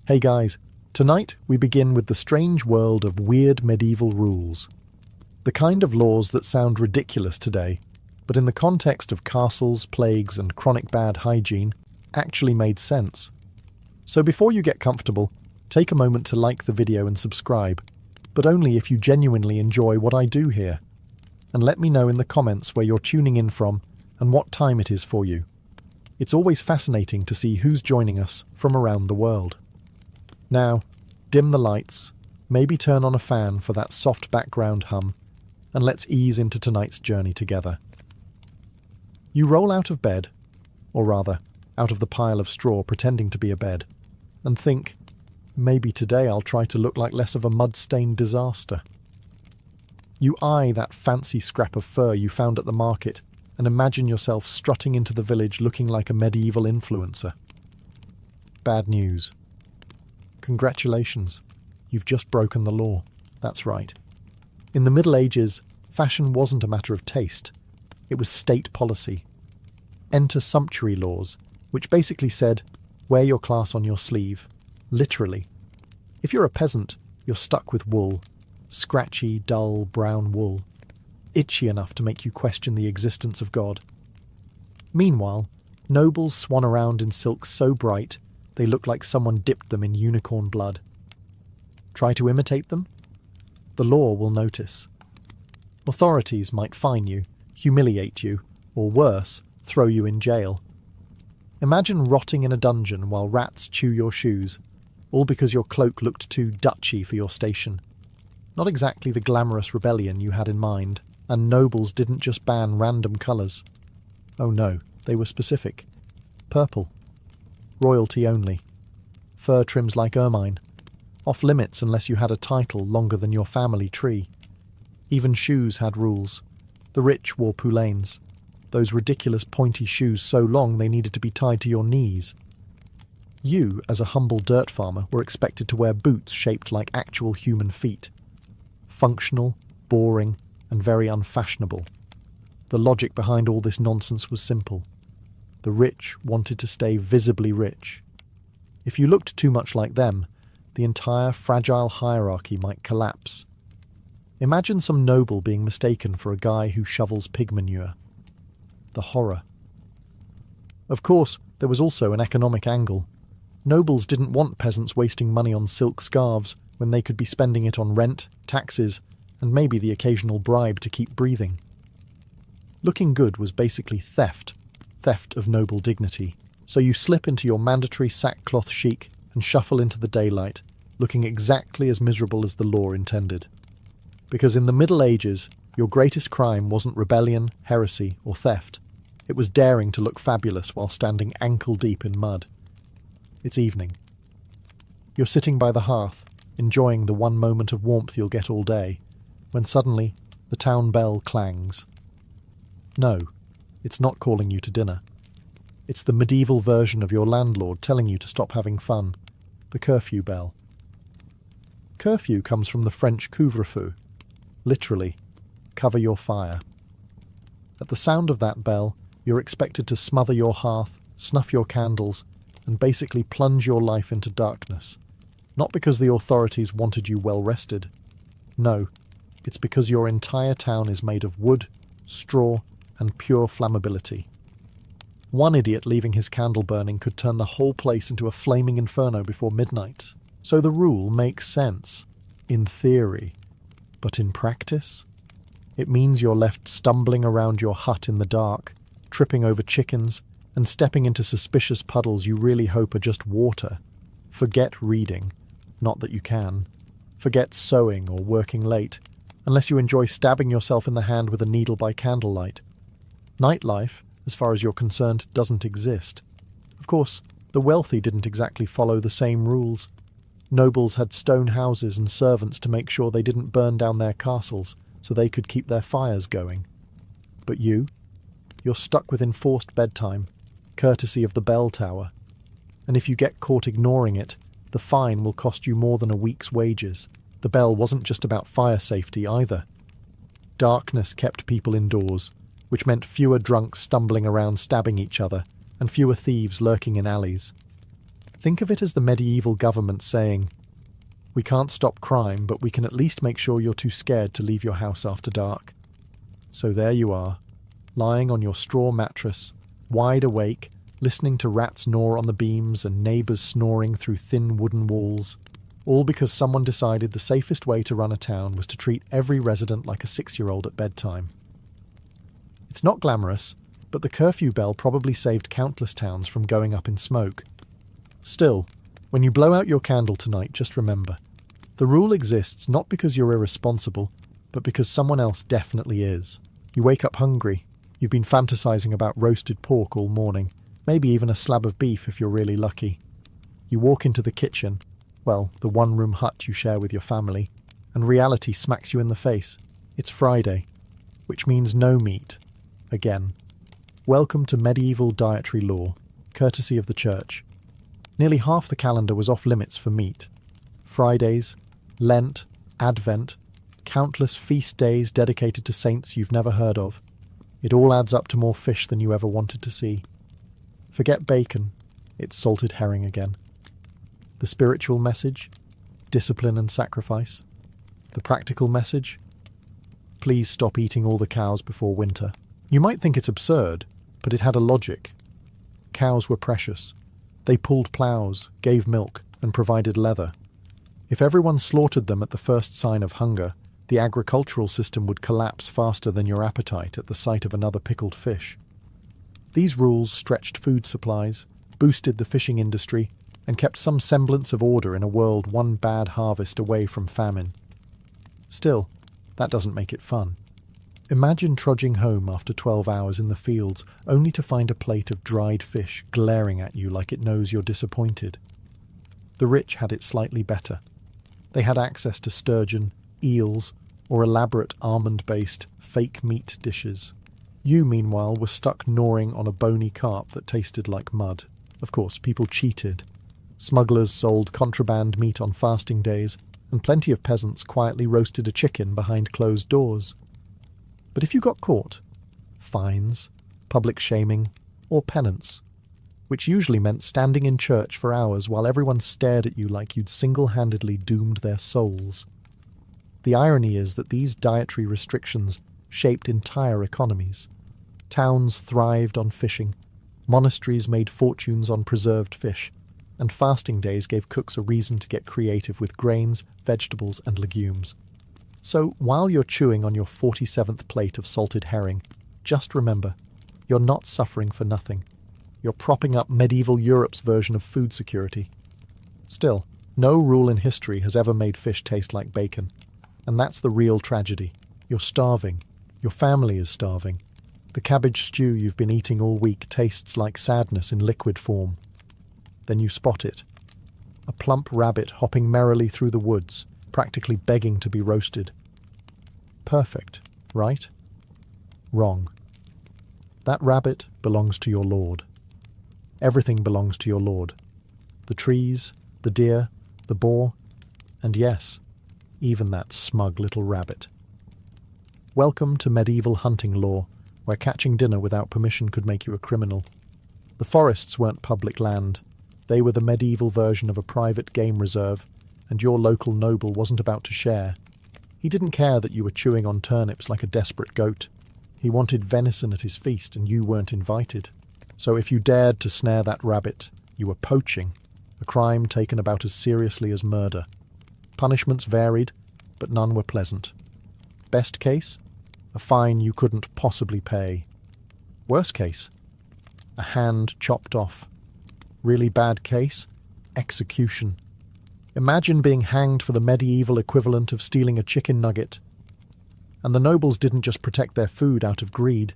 Hey guys, tonight we begin with the strange world of weird medieval rules. The kind of laws that sound ridiculous today, but in the context of castles, plagues, and chronic bad hygiene, actually made sense. So before you get comfortable, take a moment to like the video and subscribe, but only if you genuinely enjoy what I do here. And let me know in the comments where you're tuning in from and what time it is for you. It's always fascinating to see who's joining us from around the world. Now, dim the lights, maybe turn on a fan for that soft background hum, and let's ease into tonight's journey together. You roll out of bed, or rather, out of the pile of straw pretending to be a bed, and think, maybe today I'll try to look like less of a mud-stained disaster. You eye that fancy scrap of fur you found at the market and imagine yourself strutting into the village looking like a medieval influencer. Bad news. Congratulations, you've just broken the law. That's right. In the Middle Ages, fashion wasn't a matter of taste. It was state policy. Enter sumptuary laws, which basically said, wear your class on your sleeve. Literally. If you're a peasant, you're stuck with wool. Scratchy, dull, brown wool. Itchy enough to make you question the existence of God. Meanwhile, nobles swan around in silks so bright they look like someone dipped them in unicorn blood. Try to imitate them? The law will notice. Authorities might fine you, humiliate you, or worse, throw you in jail. Imagine rotting in a dungeon while rats chew your shoes, all because your cloak looked too Dutchy for your station. Not exactly the glamorous rebellion you had in mind, and nobles didn't just ban random colours. Oh no, they were specific. Purple. Royalty only. Fur trims like ermine. Off limits unless you had a title longer than your family tree. Even shoes had rules. The rich wore poulaines. Those ridiculous pointy shoes so long they needed to be tied to your knees. You, as a humble dirt farmer, were expected to wear boots shaped like actual human feet. Functional, boring, and very unfashionable. The logic behind all this nonsense was simple. The rich wanted to stay visibly rich. If you looked too much like them, the entire fragile hierarchy might collapse. Imagine some noble being mistaken for a guy who shovels pig manure. The horror. Of course, there was also an economic angle. Nobles didn't want peasants wasting money on silk scarves when they could be spending it on rent, taxes, and maybe the occasional bribe to keep breathing. Looking good was basically theft of noble dignity, so you slip into your mandatory sackcloth chic and shuffle into the daylight, looking exactly as miserable as the law intended. Because in the Middle Ages, your greatest crime wasn't rebellion, heresy, or theft. It was daring to look fabulous while standing ankle-deep in mud. It's evening. You're sitting by the hearth, enjoying the one moment of warmth you'll get all day, when suddenly the town bell clangs. No, it's not calling you to dinner. It's the medieval version of your landlord telling you to stop having fun, the curfew bell. Curfew comes from the French couvre-feu, literally, cover your fire. At the sound of that bell, you're expected to smother your hearth, snuff your candles, and basically plunge your life into darkness. Not because the authorities wanted you well rested. No, it's because your entire town is made of wood, straw, and pure flammability. One idiot leaving his candle burning could turn the whole place into a flaming inferno before midnight. So the rule makes sense, in theory. But in practice, it means you're left stumbling around your hut in the dark, tripping over chickens, and stepping into suspicious puddles you really hope are just water. Forget reading, not that you can. Forget sewing or working late, unless you enjoy stabbing yourself in the hand with a needle by candlelight. Nightlife, as far as you're concerned, doesn't exist. Of course, the wealthy didn't exactly follow the same rules. Nobles had stone houses and servants to make sure they didn't burn down their castles so they could keep their fires going. But you're stuck with enforced bedtime, courtesy of the bell tower. And if you get caught ignoring it, the fine will cost you more than a week's wages. The bell wasn't just about fire safety either. Darkness kept people indoors, which meant fewer drunks stumbling around stabbing each other, and fewer thieves lurking in alleys. Think of it as the medieval government saying, "We can't stop crime, but we can at least make sure you're too scared to leave your house after dark." So there you are, lying on your straw mattress, wide awake, listening to rats gnaw on the beams and neighbours snoring through thin wooden walls, all because someone decided the safest way to run a town was to treat every resident like a 6-year-old at bedtime. It's not glamorous, but the curfew bell probably saved countless towns from going up in smoke. Still, when you blow out your candle tonight, just remember, the rule exists not because you're irresponsible, but because someone else definitely is. You wake up hungry, you've been fantasizing about roasted pork all morning, maybe even a slab of beef if you're really lucky. You walk into the kitchen, well, the one-room hut you share with your family, and reality smacks you in the face. It's Friday, which means no meat. Again. Welcome to medieval dietary law, courtesy of the church. Nearly half the calendar was off limits for meat. Fridays, Lent, Advent, countless feast days dedicated to saints you've never heard of. It all adds up to more fish than you ever wanted to see. Forget bacon, it's salted herring again. The spiritual message? Discipline and sacrifice. The practical message? Please stop eating all the cows before winter. You might think it's absurd, but it had a logic. Cows were precious. They pulled ploughs, gave milk, and provided leather. If everyone slaughtered them at the first sign of hunger, the agricultural system would collapse faster than your appetite at the sight of another pickled fish. These rules stretched food supplies, boosted the fishing industry, and kept some semblance of order in a world one bad harvest away from famine. Still, that doesn't make it fun. Imagine trudging home after 12 hours in the fields only to find a plate of dried fish glaring at you like it knows you're disappointed. The rich had it slightly better. They had access to sturgeon, eels, or elaborate almond-based fake meat dishes. You, meanwhile, were stuck gnawing on a bony carp that tasted like mud. Of course, people cheated. Smugglers sold contraband meat on fasting days, and plenty of peasants quietly roasted a chicken behind closed doors. But if you got caught, fines, public shaming, or penance, which usually meant standing in church for hours while everyone stared at you like you'd single-handedly doomed their souls. The irony is that these dietary restrictions shaped entire economies. Towns thrived on fishing, monasteries made fortunes on preserved fish, and fasting days gave cooks a reason to get creative with grains, vegetables, and legumes. So, while you're chewing on your 47th plate of salted herring, just remember, you're not suffering for nothing. You're propping up medieval Europe's version of food security. Still, no rule in history has ever made fish taste like bacon. And that's the real tragedy. You're starving. Your family is starving. The cabbage stew you've been eating all week tastes like sadness in liquid form. Then you spot it. A plump rabbit hopping merrily through the woods, practically begging to be roasted. Perfect, right? Wrong. That rabbit belongs to your lord. Everything belongs to your lord. The trees, the deer, the boar, and yes, even that smug little rabbit. Welcome to medieval hunting law, where catching dinner without permission could make you a criminal. The forests weren't public land. They were the medieval version of a private game reserve, and your local noble wasn't about to share. He didn't care that you were chewing on turnips like a desperate goat. He wanted venison at his feast, and you weren't invited. So if you dared to snare that rabbit, you were poaching, a crime taken about as seriously as murder. Punishments varied, but none were pleasant. Best case? A fine you couldn't possibly pay. Worst case? A hand chopped off. Really bad case? Execution. Imagine being hanged for the medieval equivalent of stealing a chicken nugget. And the nobles didn't just protect their food out of greed.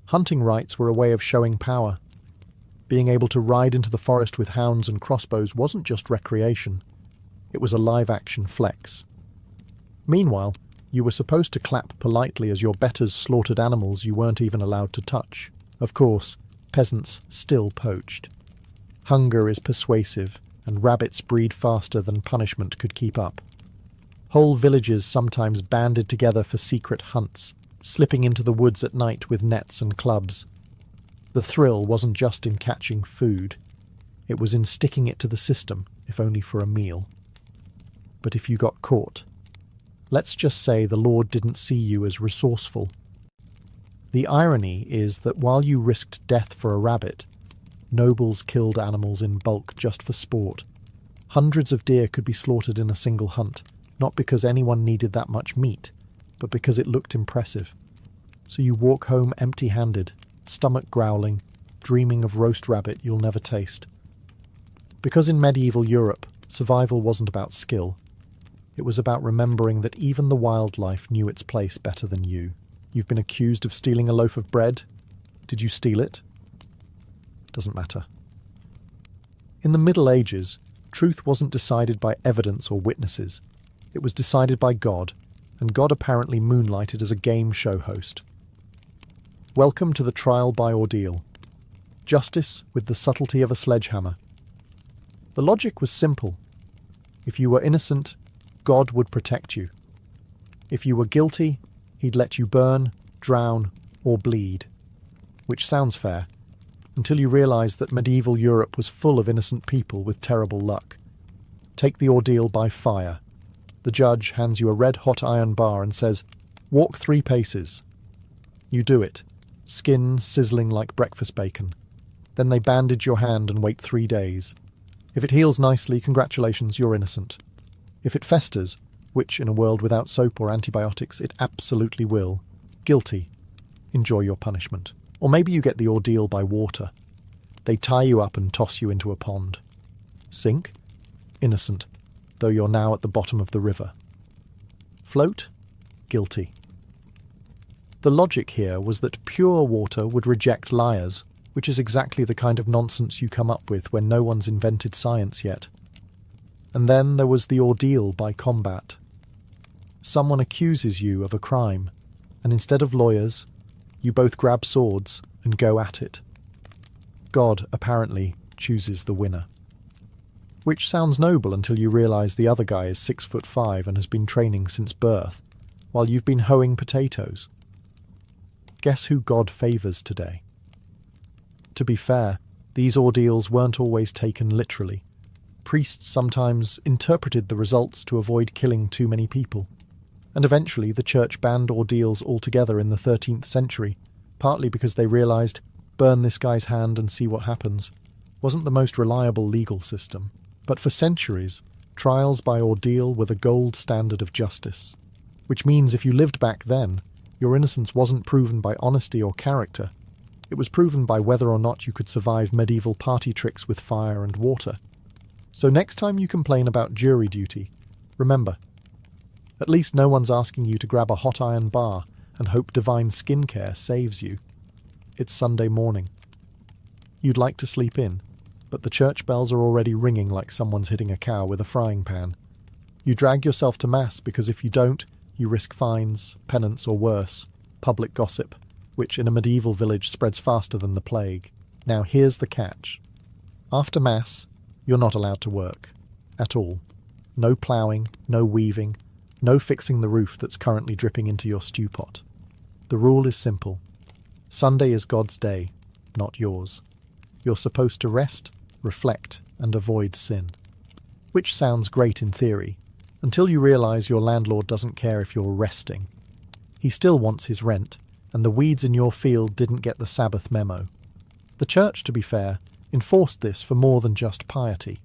Hunting rights were a way of showing power. Being able to ride into the forest with hounds and crossbows wasn't just recreation. It was a live-action flex. Meanwhile, you were supposed to clap politely as your betters slaughtered animals you weren't even allowed to touch. Of course, peasants still poached. Hunger is persuasive, and rabbits breed faster than punishment could keep up. Whole villages sometimes banded together for secret hunts, slipping into the woods at night with nets and clubs. The thrill wasn't just in catching food. It was in sticking it to the system, if only for a meal. But if you got caught, let's just say the Lord didn't see you as resourceful. The irony is that while you risked death for a rabbit, nobles killed animals in bulk just for sport. Hundreds of deer could be slaughtered in a single hunt, not because anyone needed that much meat, but because it looked impressive. So you walk home empty-handed, stomach growling, dreaming of roast rabbit you'll never taste. Because in medieval Europe, survival wasn't about skill. It was about remembering that even the wildlife knew its place better than you. You've been accused of stealing a loaf of bread. Did you steal it? Doesn't matter. In the Middle Ages, truth wasn't decided by evidence or witnesses. It was decided by God, and God apparently moonlighted as a game show host. Welcome to the trial by ordeal. Justice with the subtlety of a sledgehammer. The logic was simple. If you were innocent, God would protect you. If you were guilty, he'd let you burn, drown, or bleed. Which sounds fair, until you realise that medieval Europe was full of innocent people with terrible luck. Take the ordeal by fire. The judge hands you a red-hot iron bar and says, "Walk 3 paces." You do it, skin sizzling like breakfast bacon. Then they bandage your hand and wait 3 days. If it heals nicely, congratulations, you're innocent. If it festers, which in a world without soap or antibiotics it absolutely will, guilty. Enjoy your punishment. Or maybe you get the ordeal by water. They tie you up and toss you into a pond. Sink? Innocent, though you're now at the bottom of the river. Float? Guilty. The logic here was that pure water would reject liars, which is exactly the kind of nonsense you come up with when no one's invented science yet. And then there was the ordeal by combat. Someone accuses you of a crime, and instead of lawyers, you both grab swords and go at it. God, apparently, chooses the winner. Which sounds noble until you realise the other guy is 6'5" and has been training since birth, while you've been hoeing potatoes. Guess who God favours today? To be fair, these ordeals weren't always taken literally. Priests sometimes interpreted the results to avoid killing too many people. And eventually the church banned ordeals altogether in the 13th century, partly because they realised, burn this guy's hand and see what happens, wasn't the most reliable legal system. But for centuries, trials by ordeal were the gold standard of justice. Which means if you lived back then, your innocence wasn't proven by honesty or character. It was proven by whether or not you could survive medieval party tricks with fire and water. So next time you complain about jury duty, remember, at least no one's asking you to grab a hot iron bar and hope divine skincare saves you. It's Sunday morning. You'd like to sleep in, but the church bells are already ringing like someone's hitting a cow with a frying pan. You drag yourself to mass because if you don't, you risk fines, penance or worse, public gossip, which in a medieval village spreads faster than the plague. Now here's the catch. After mass, you're not allowed to work. At all. No ploughing, no weaving, no fixing the roof that's currently dripping into your stew pot. The rule is simple. Sunday is God's day, not yours. You're supposed to rest, reflect, and avoid sin. Which sounds great in theory, until you realise your landlord doesn't care if you're resting. He still wants his rent, and the weeds in your field didn't get the Sabbath memo. The church, to be fair, enforced this for more than just piety.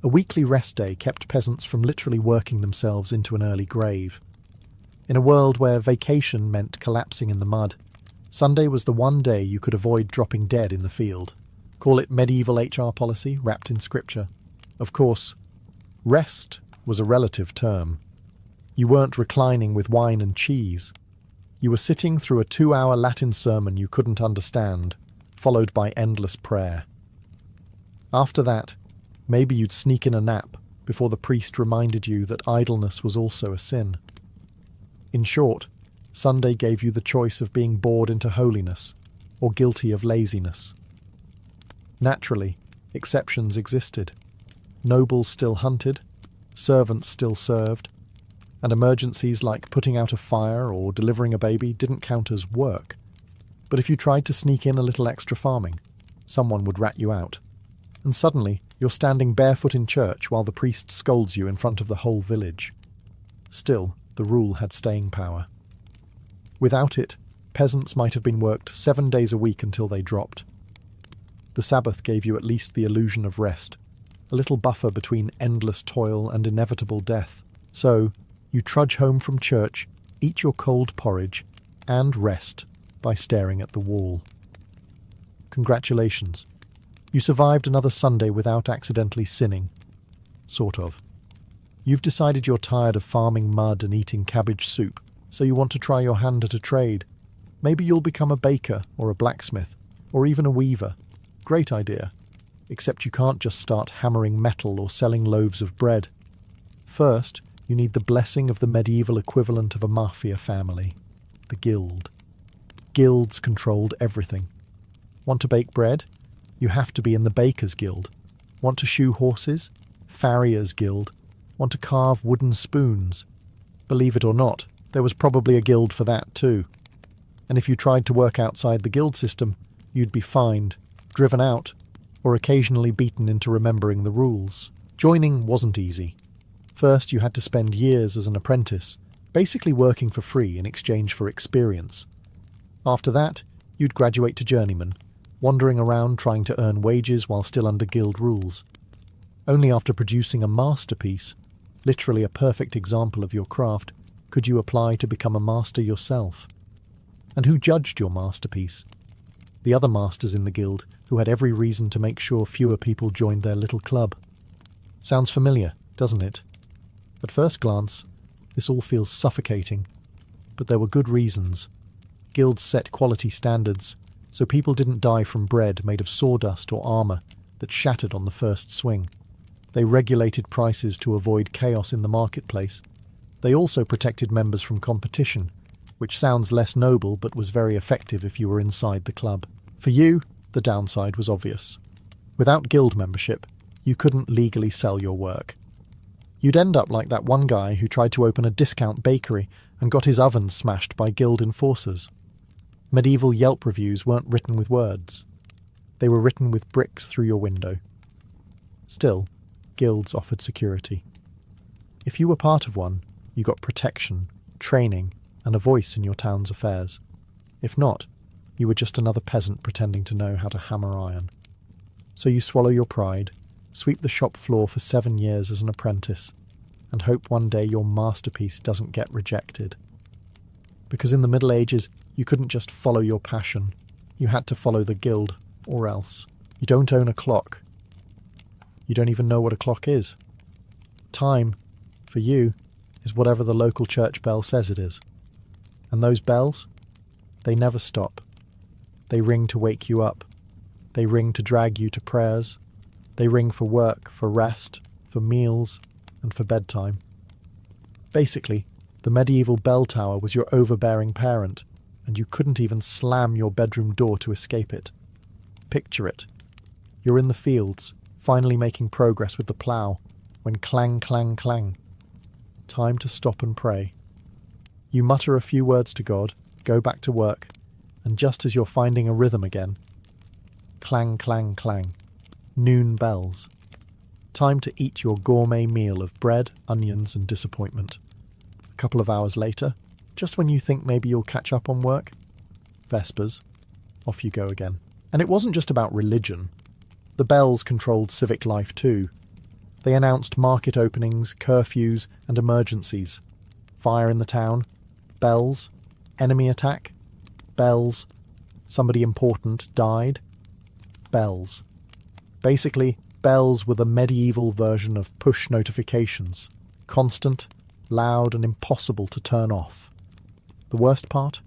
A weekly rest day kept peasants from literally working themselves into an early grave. In a world where vacation meant collapsing in the mud, Sunday was the one day you could avoid dropping dead in the field. Call it medieval HR policy wrapped in scripture. Of course, rest was a relative term. You weren't reclining with wine and cheese. You were sitting through a 2-hour Latin sermon you couldn't understand, followed by endless prayer. After that, maybe you'd sneak in a nap before the priest reminded you that idleness was also a sin. In short, Sunday gave you the choice of being bored into holiness or guilty of laziness. Naturally, exceptions existed. Nobles still hunted, servants still served, and emergencies like putting out a fire or delivering a baby didn't count as work. But if you tried to sneak in a little extra farming, someone would rat you out. and suddenly you're standing barefoot in church while the priest scolds you in front of the whole village. Still, the rule had staying power. Without it, peasants might have been worked 7 days a week until they dropped. The Sabbath gave you at least the illusion of rest, a little buffer between endless toil and inevitable death. So, you trudge home from church, eat your cold porridge, and rest by staring at the wall. Congratulations. You survived another Sunday without accidentally sinning. Sort of. You've decided you're tired of farming mud and eating cabbage soup, so you want to try your hand at a trade. Maybe you'll become a baker or a blacksmith, or even a weaver. Great idea. Except you can't just start hammering metal or selling loaves of bread. First, you need the blessing of the medieval equivalent of a mafia family, the guild. Guilds controlled everything. Want to bake bread? You have to be in the Bakers' Guild. Want to shoe horses? Farriers' Guild. Want to carve wooden spoons? Believe it or not, there was probably a guild for that too. And if you tried to work outside the guild system, you'd be fined, driven out, or occasionally beaten into remembering the rules. Joining wasn't easy. First, you had to spend years as an apprentice, basically working for free in exchange for experience. After that, you'd graduate to journeyman, wandering around trying to earn wages while still under guild rules. Only after producing a masterpiece, literally a perfect example of your craft, could you apply to become a master yourself. And who judged your masterpiece? The other masters in the guild, who had every reason to make sure fewer people joined their little club. Sounds familiar, doesn't it? At first glance, this all feels suffocating, but there were good reasons. Guilds set quality standards, so people didn't die from bread made of sawdust or armour that shattered on the first swing. They regulated prices to avoid chaos in the marketplace. They also protected members from competition, which sounds less noble but was very effective if you were inside the club. For you, the downside was obvious. Without guild membership, you couldn't legally sell your work. You'd end up like that one guy who tried to open a discount bakery and got his oven smashed by guild enforcers. Medieval Yelp reviews weren't written with words. They were written with bricks through your window. Still, guilds offered security. If you were part of one, you got protection, training, and a voice in your town's affairs. If not, you were just another peasant pretending to know how to hammer iron. So you swallow your pride, sweep the shop floor for 7 years as an apprentice, and hope one day your masterpiece doesn't get rejected. Because in the Middle Ages, you couldn't just follow your passion. You had to follow the guild, or else. You don't own a clock. You don't even know what a clock is. Time, for you, is whatever the local church bell says it is. And those bells? They never stop. They ring to wake you up. They ring to drag you to prayers. They ring for work, for rest, for meals, and for bedtime. Basically, the medieval bell tower was your overbearing parent, and you couldn't even slam your bedroom door to escape it. Picture it. You're in the fields, finally making progress with the plough, when clang, clang, clang. Time to stop and pray. You mutter a few words to God, go back to work, and just as you're finding a rhythm again, clang, clang, clang. Noon bells. Time to eat your gourmet meal of bread, onions, and disappointment. A couple of hours later, just when you think maybe you'll catch up on work, Vespers, off you go again. And it wasn't just about religion. The bells controlled civic life too. They announced market openings, curfews, and emergencies. Fire in the town, bells, enemy attack, bells, somebody important died, bells. Basically, bells were the medieval version of push notifications, constant, loud, and impossible to turn off. The worst part?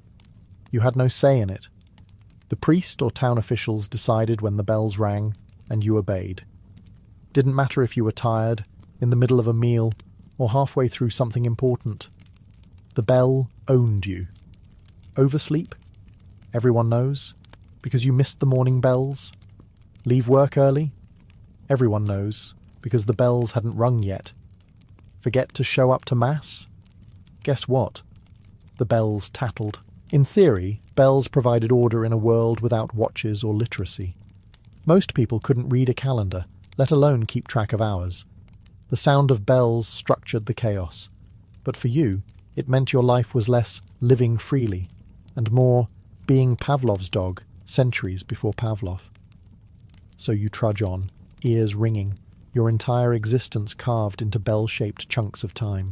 You had no say in it. The priest or town officials decided when the bells rang, and you obeyed. Didn't matter if you were tired, in the middle of a meal, or halfway through something important. The bell owned you. Oversleep? Everyone knows. Because you missed the morning bells? Leave work early? Everyone knows, because the bells hadn't rung yet. Forget to show up to Mass? Guess what? The bells tattled. In theory, bells provided order in a world without watches or literacy. Most people couldn't read a calendar, let alone keep track of hours. The sound of bells structured the chaos. But for you, it meant your life was less living freely, and more being Pavlov's dog centuries before Pavlov. So you trudge on, ears ringing, your entire existence carved into bell-shaped chunks of time.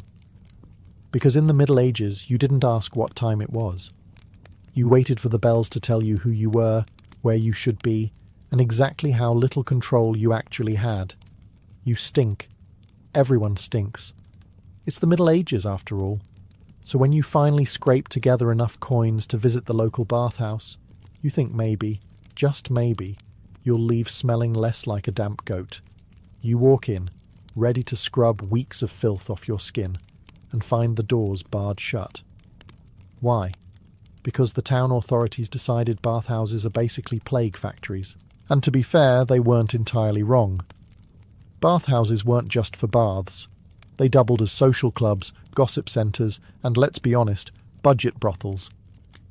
Because in the Middle Ages, you didn't ask what time it was. You waited for the bells to tell you who you were, where you should be, and exactly how little control you actually had. You stink. Everyone stinks. It's the Middle Ages, after all. So when you finally scrape together enough coins to visit the local bathhouse, you think maybe, just maybe, you'll leave smelling less like a damp goat. You walk in, ready to scrub weeks of filth off your skin, and find the doors barred shut. Why? Because the town authorities decided bathhouses are basically plague factories. And to be fair, they weren't entirely wrong. Bathhouses weren't just for baths. They doubled as social clubs, gossip centres, and, let's be honest, budget brothels.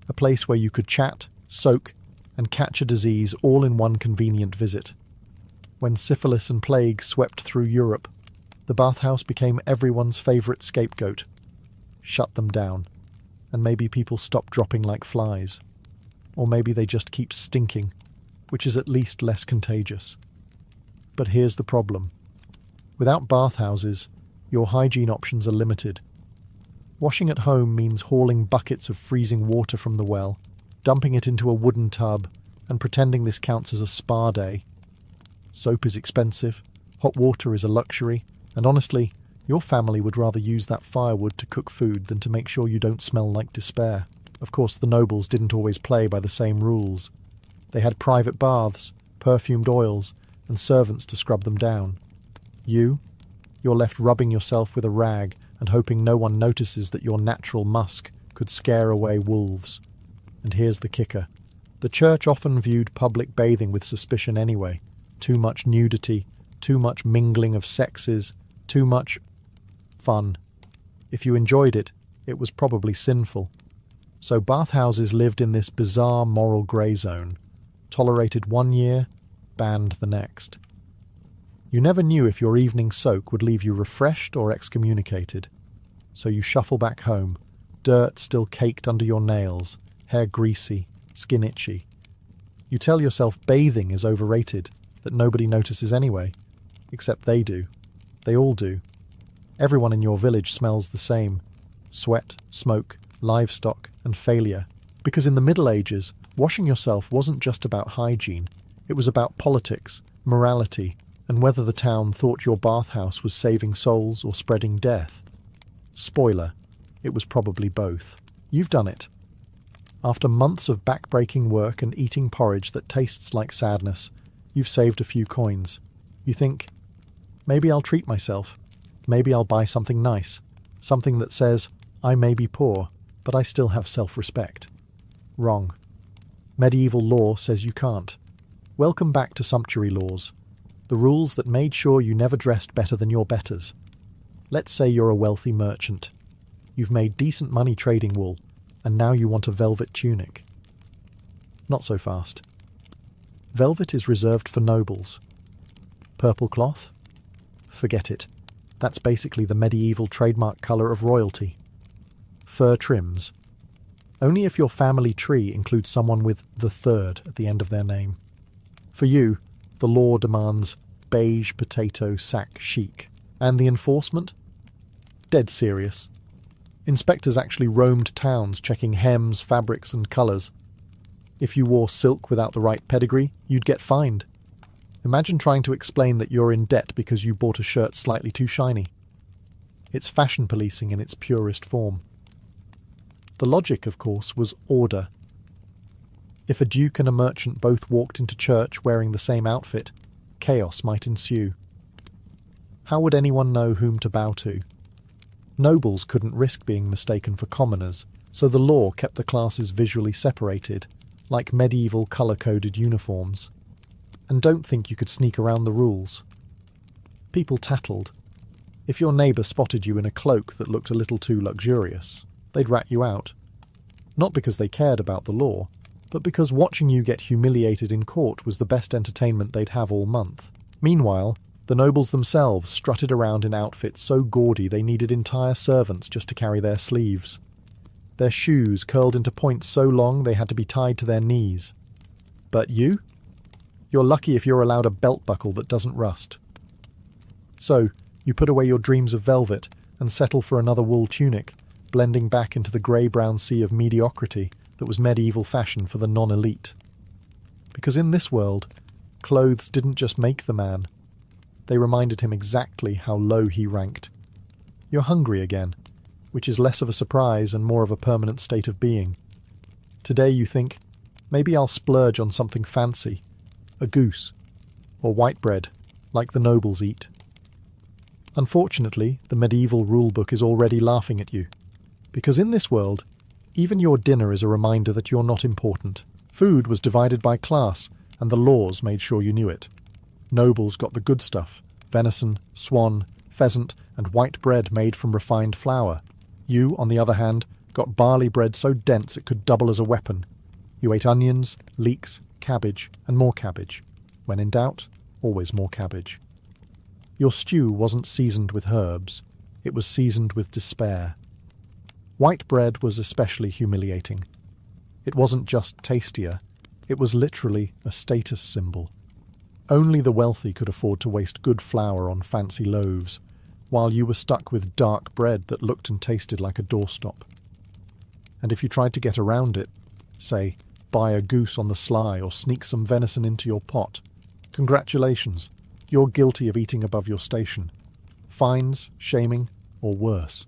A place where you could chat, soak, and catch a disease all in one convenient visit. When syphilis and plague swept through Europe, the bathhouse became everyone's favourite scapegoat. Shut them down, and maybe people stop dropping like flies. Or maybe they just keep stinking, which is at least less contagious. But here's the problem. Without bathhouses, your hygiene options are limited. Washing at home means hauling buckets of freezing water from the well, dumping it into a wooden tub, and pretending this counts as a spa day. Soap is expensive, hot water is a luxury, and honestly, your family would rather use that firewood to cook food than to make sure you don't smell like despair. Of course, the nobles didn't always play by the same rules. They had private baths, perfumed oils, and servants to scrub them down. You're left rubbing yourself with a rag and hoping no one notices that your natural musk could scare away wolves. And here's the kicker. The church often viewed public bathing with suspicion anyway. Too much nudity, too much mingling of sexes, too much fun. If you enjoyed it, it was probably sinful. So bathhouses lived in this bizarre moral grey zone, tolerated one year, banned the next. You never knew if your evening soak would leave you refreshed or excommunicated. So you shuffle back home, dirt still caked under your nails, hair greasy, skin itchy. You tell yourself bathing is overrated, that nobody notices anyway. Except they do. They all do. Everyone in your village smells the same. Sweat, smoke, livestock, and failure. Because in the Middle Ages, washing yourself wasn't just about hygiene. It was about politics, morality, and whether the town thought your bathhouse was saving souls or spreading death. Spoiler, it was probably both. You've done it. After months of back-breaking work and eating porridge that tastes like sadness, you've saved a few coins. You think, maybe I'll treat myself. Maybe I'll buy something nice. Something that says, I may be poor, but I still have self-respect. Wrong. Medieval law says you can't. Welcome back to sumptuary laws. The rules that made sure you never dressed better than your betters. Let's say you're a wealthy merchant. You've made decent money trading wool, and now you want a velvet tunic. Not so fast. Velvet is reserved for nobles. Purple cloth? Forget it. That's basically the medieval trademark colour of royalty. Fur trims. Only if your family tree includes someone with the third at the end of their name. For you, the law demands beige potato sack chic. And the enforcement? Dead serious. Inspectors actually roamed towns checking hems, fabrics and colours. If you wore silk without the right pedigree, you'd get fined. Imagine trying to explain that you're in debt because you bought a shirt slightly too shiny. It's fashion policing in its purest form. The logic, of course, was order. If a duke and a merchant both walked into church wearing the same outfit, chaos might ensue. How would anyone know whom to bow to? Nobles couldn't risk being mistaken for commoners, so the law kept the classes visually separated, like medieval colour-coded uniforms. And don't think you could sneak around the rules. People tattled. If your neighbour spotted you in a cloak that looked a little too luxurious, they'd rat you out. Not because they cared about the law, but because watching you get humiliated in court was the best entertainment they'd have all month. Meanwhile, the nobles themselves strutted around in outfits so gaudy they needed entire servants just to carry their sleeves. Their shoes curled into points so long they had to be tied to their knees. But you? You're lucky if you're allowed a belt buckle that doesn't rust. So, you put away your dreams of velvet and settle for another wool tunic, blending back into the grey-brown sea of mediocrity that was medieval fashion for the non-elite. Because in this world, clothes didn't just make the man. They reminded him exactly how low he ranked. You're hungry again, which is less of a surprise and more of a permanent state of being. Today you think, maybe I'll splurge on something fancy, a goose, or white bread, like the nobles eat. Unfortunately, the medieval rulebook is already laughing at you, because in this world, even your dinner is a reminder that you're not important. Food was divided by class, and the laws made sure you knew it. Nobles got the good stuff, venison, swan, pheasant, and white bread made from refined flour. You, on the other hand, got barley bread so dense it could double as a weapon. You ate onions, leeks, cabbage, and more cabbage. When in doubt, always more cabbage. Your stew wasn't seasoned with herbs, it was seasoned with despair. White bread was especially humiliating. It wasn't just tastier, it was literally a status symbol. Only the wealthy could afford to waste good flour on fancy loaves, while you were stuck with dark bread that looked and tasted like a doorstop. And if you tried to get around it, say, buy a goose on the sly or sneak some venison into your pot, congratulations, you're guilty of eating above your station. Fines, shaming, or worse.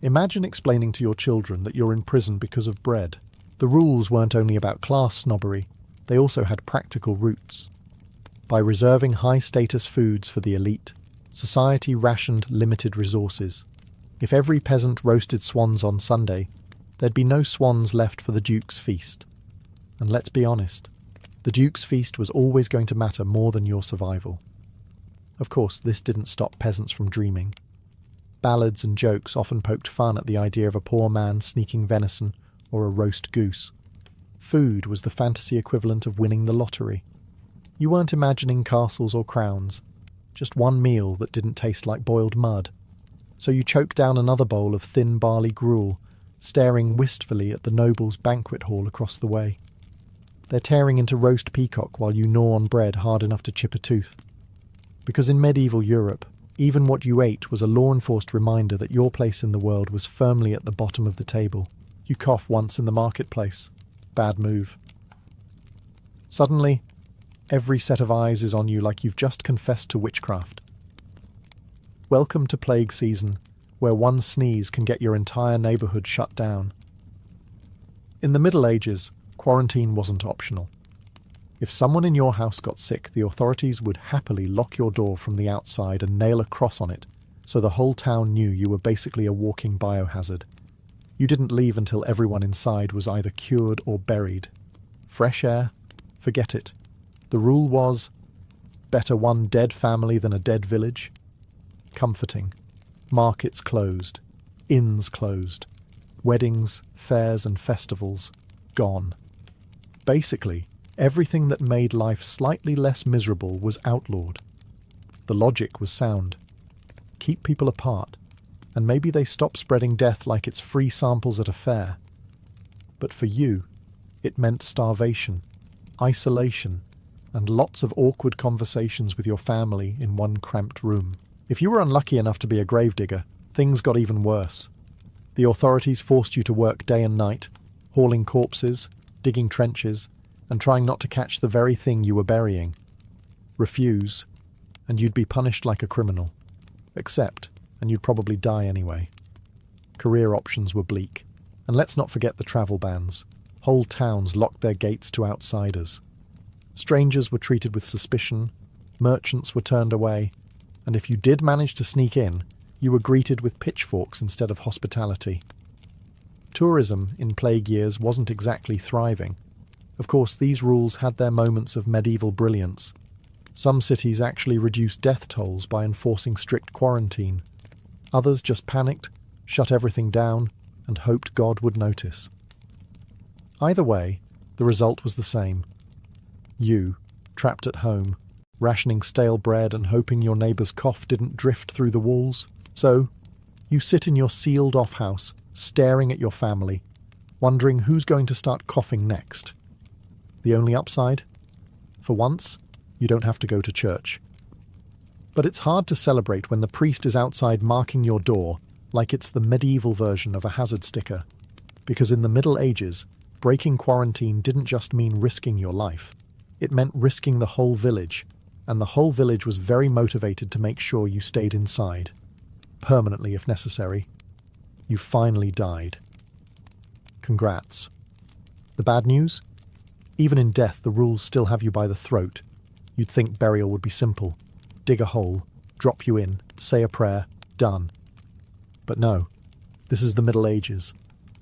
Imagine explaining to your children that you're in prison because of bread. The rules weren't only about class snobbery, they also had practical roots. By reserving high-status foods for the elite, society rationed limited resources. If every peasant roasted swans on Sunday, there'd be no swans left for the Duke's feast. And let's be honest, the Duke's feast was always going to matter more than your survival. Of course, this didn't stop peasants from dreaming. Ballads and jokes often poked fun at the idea of a poor man sneaking venison or a roast goose. Food was the fantasy equivalent of winning the lottery. You weren't imagining castles or crowns, just one meal that didn't taste like boiled mud. So you choked down another bowl of thin barley gruel, staring wistfully at the nobles' banquet hall across the way. They're tearing into roast peacock while you gnaw on bread hard enough to chip a tooth. Because in medieval Europe, even what you ate was a law-enforced reminder that your place in the world was firmly at the bottom of the table. You cough once in the marketplace. Bad move. Suddenly, every set of eyes is on you like you've just confessed to witchcraft. Welcome to plague season, where one sneeze can get your entire neighbourhood shut down. In the Middle Ages, quarantine wasn't optional. If someone in your house got sick, the authorities would happily lock your door from the outside and nail a cross on it, so the whole town knew you were basically a walking biohazard. You didn't leave until everyone inside was either cured or buried. Fresh air? Forget it. The rule was, better one dead family than a dead village. Comforting. Markets closed. Inns closed. Weddings, fairs and festivals gone. Basically, everything that made life slightly less miserable was outlawed. The logic was sound. Keep people apart, and maybe they stop spreading death like it's free samples at a fair. But for you, it meant starvation, isolation, and lots of awkward conversations with your family in one cramped room. If you were unlucky enough to be a gravedigger, things got even worse. The authorities forced you to work day and night, hauling corpses, digging trenches, and trying not to catch the very thing you were burying. Refuse, and you'd be punished like a criminal. Accept, and you'd probably die anyway. Career options were bleak. And let's not forget the travel bans. Whole towns locked their gates to outsiders. Strangers were treated with suspicion, merchants were turned away, and if you did manage to sneak in, you were greeted with pitchforks instead of hospitality. Tourism in plague years wasn't exactly thriving. Of course, these rules had their moments of medieval brilliance. Some cities actually reduced death tolls by enforcing strict quarantine. Others just panicked, shut everything down, and hoped God would notice. Either way, the result was the same. You, trapped at home, rationing stale bread and hoping your neighbour's cough didn't drift through the walls. So, you sit in your sealed-off house, staring at your family, wondering who's going to start coughing next. The only upside? For once, you don't have to go to church. But it's hard to celebrate when the priest is outside marking your door like it's the medieval version of a hazard sticker. Because in the Middle Ages, breaking quarantine didn't just mean risking your life. It meant risking the whole village, and the whole village was very motivated to make sure you stayed inside. Permanently if necessary. You finally died. Congrats. The bad news? Even in death, the rules still have you by the throat. You'd think burial would be simple. Dig a hole, drop you in, say a prayer, done. But no, this is the Middle Ages.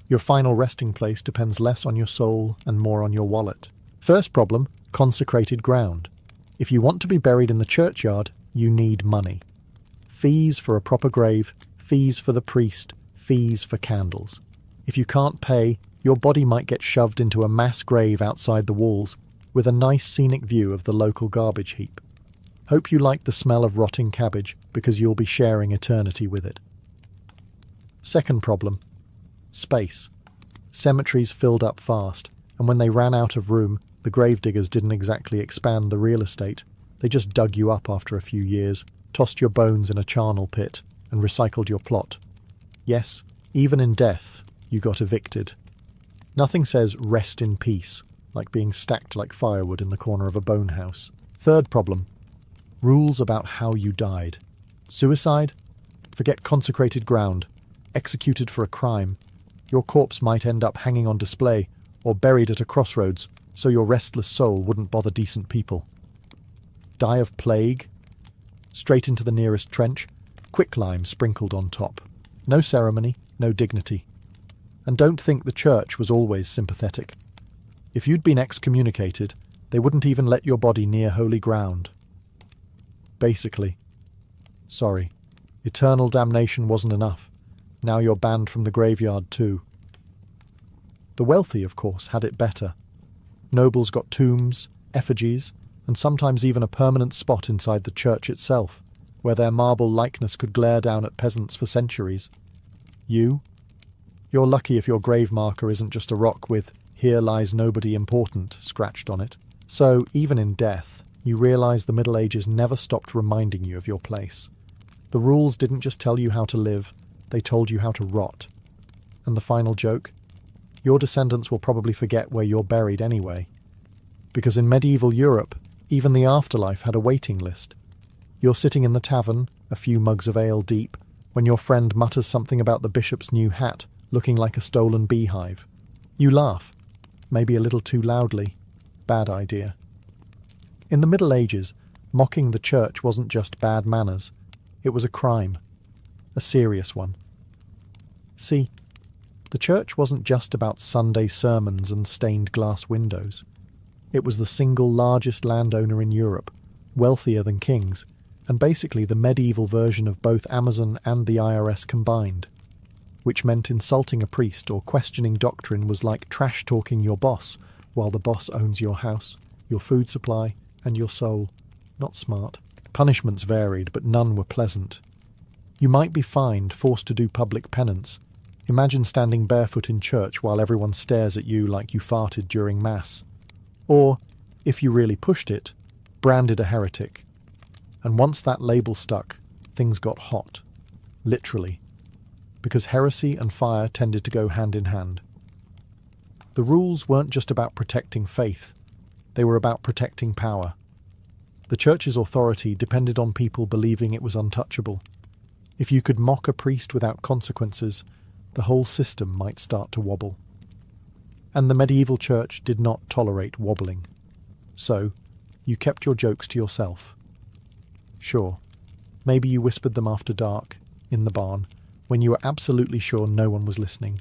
Your final resting place depends less on your soul and more on your wallet. First problem, consecrated ground. If you want to be buried in the churchyard, you need money. Fees for a proper grave, fees for the priest, fees for candles. If you can't pay, your body might get shoved into a mass grave outside the walls, with a nice scenic view of the local garbage heap. Hope you like the smell of rotting cabbage, because you'll be sharing eternity with it. Second problem. Space. Cemeteries filled up fast, and when they ran out of room, the gravediggers didn't exactly expand the real estate. They just dug you up after a few years, tossed your bones in a charnel pit, and recycled your plot. Yes, even in death, you got evicted. Nothing says rest in peace, like being stacked like firewood in the corner of a bone house. Third problem. Rules about how you died. Suicide? Forget consecrated ground. Executed for a crime. Your corpse might end up hanging on display, or buried at a crossroads, so your restless soul wouldn't bother decent people. Die of plague? Straight into the nearest trench, quicklime sprinkled on top. No ceremony, no dignity. And don't think the church was always sympathetic. If you'd been excommunicated, they wouldn't even let your body near holy ground. Basically. Sorry, eternal damnation wasn't enough. Now you're banned from the graveyard too. The wealthy, of course, had it better. Nobles got tombs, effigies, and sometimes even a permanent spot inside the church itself, where their marble likeness could glare down at peasants for centuries. You're lucky if your grave marker isn't just a rock with "Here lies nobody important" scratched on it. So, even in death, you realise the Middle Ages never stopped reminding you of your place. The rules didn't just tell you how to live, they told you how to rot. And the final joke? Your descendants will probably forget where you're buried anyway. Because in medieval Europe, even the afterlife had a waiting list. You're sitting in the tavern, a few mugs of ale deep, when your friend mutters something about the bishop's new hat, looking like a stolen beehive. You laugh, maybe a little too loudly. Bad idea. In the Middle Ages, mocking the church wasn't just bad manners, it was a crime. A serious one. See, the church wasn't just about Sunday sermons and stained glass windows. It was the single largest landowner in Europe, wealthier than kings, and basically the medieval version of both Amazon and the IRS combined, which meant insulting a priest or questioning doctrine was like trash-talking your boss, while the boss owns your house, your food supply, and your soul. Not smart. Punishments varied, but none were pleasant. You might be fined, forced to do public penance. Imagine standing barefoot in church while everyone stares at you like you farted during Mass. Or, if you really pushed it, branded a heretic. And once that label stuck, things got hot. Literally. Because heresy and fire tended to go hand in hand. The rules weren't just about protecting faith. They were about protecting power. The church's authority depended on people believing it was untouchable. If you could mock a priest without consequences, the whole system might start to wobble. And the medieval church did not tolerate wobbling. So, you kept your jokes to yourself. Sure, maybe you whispered them after dark, in the barn, when you were absolutely sure no one was listening.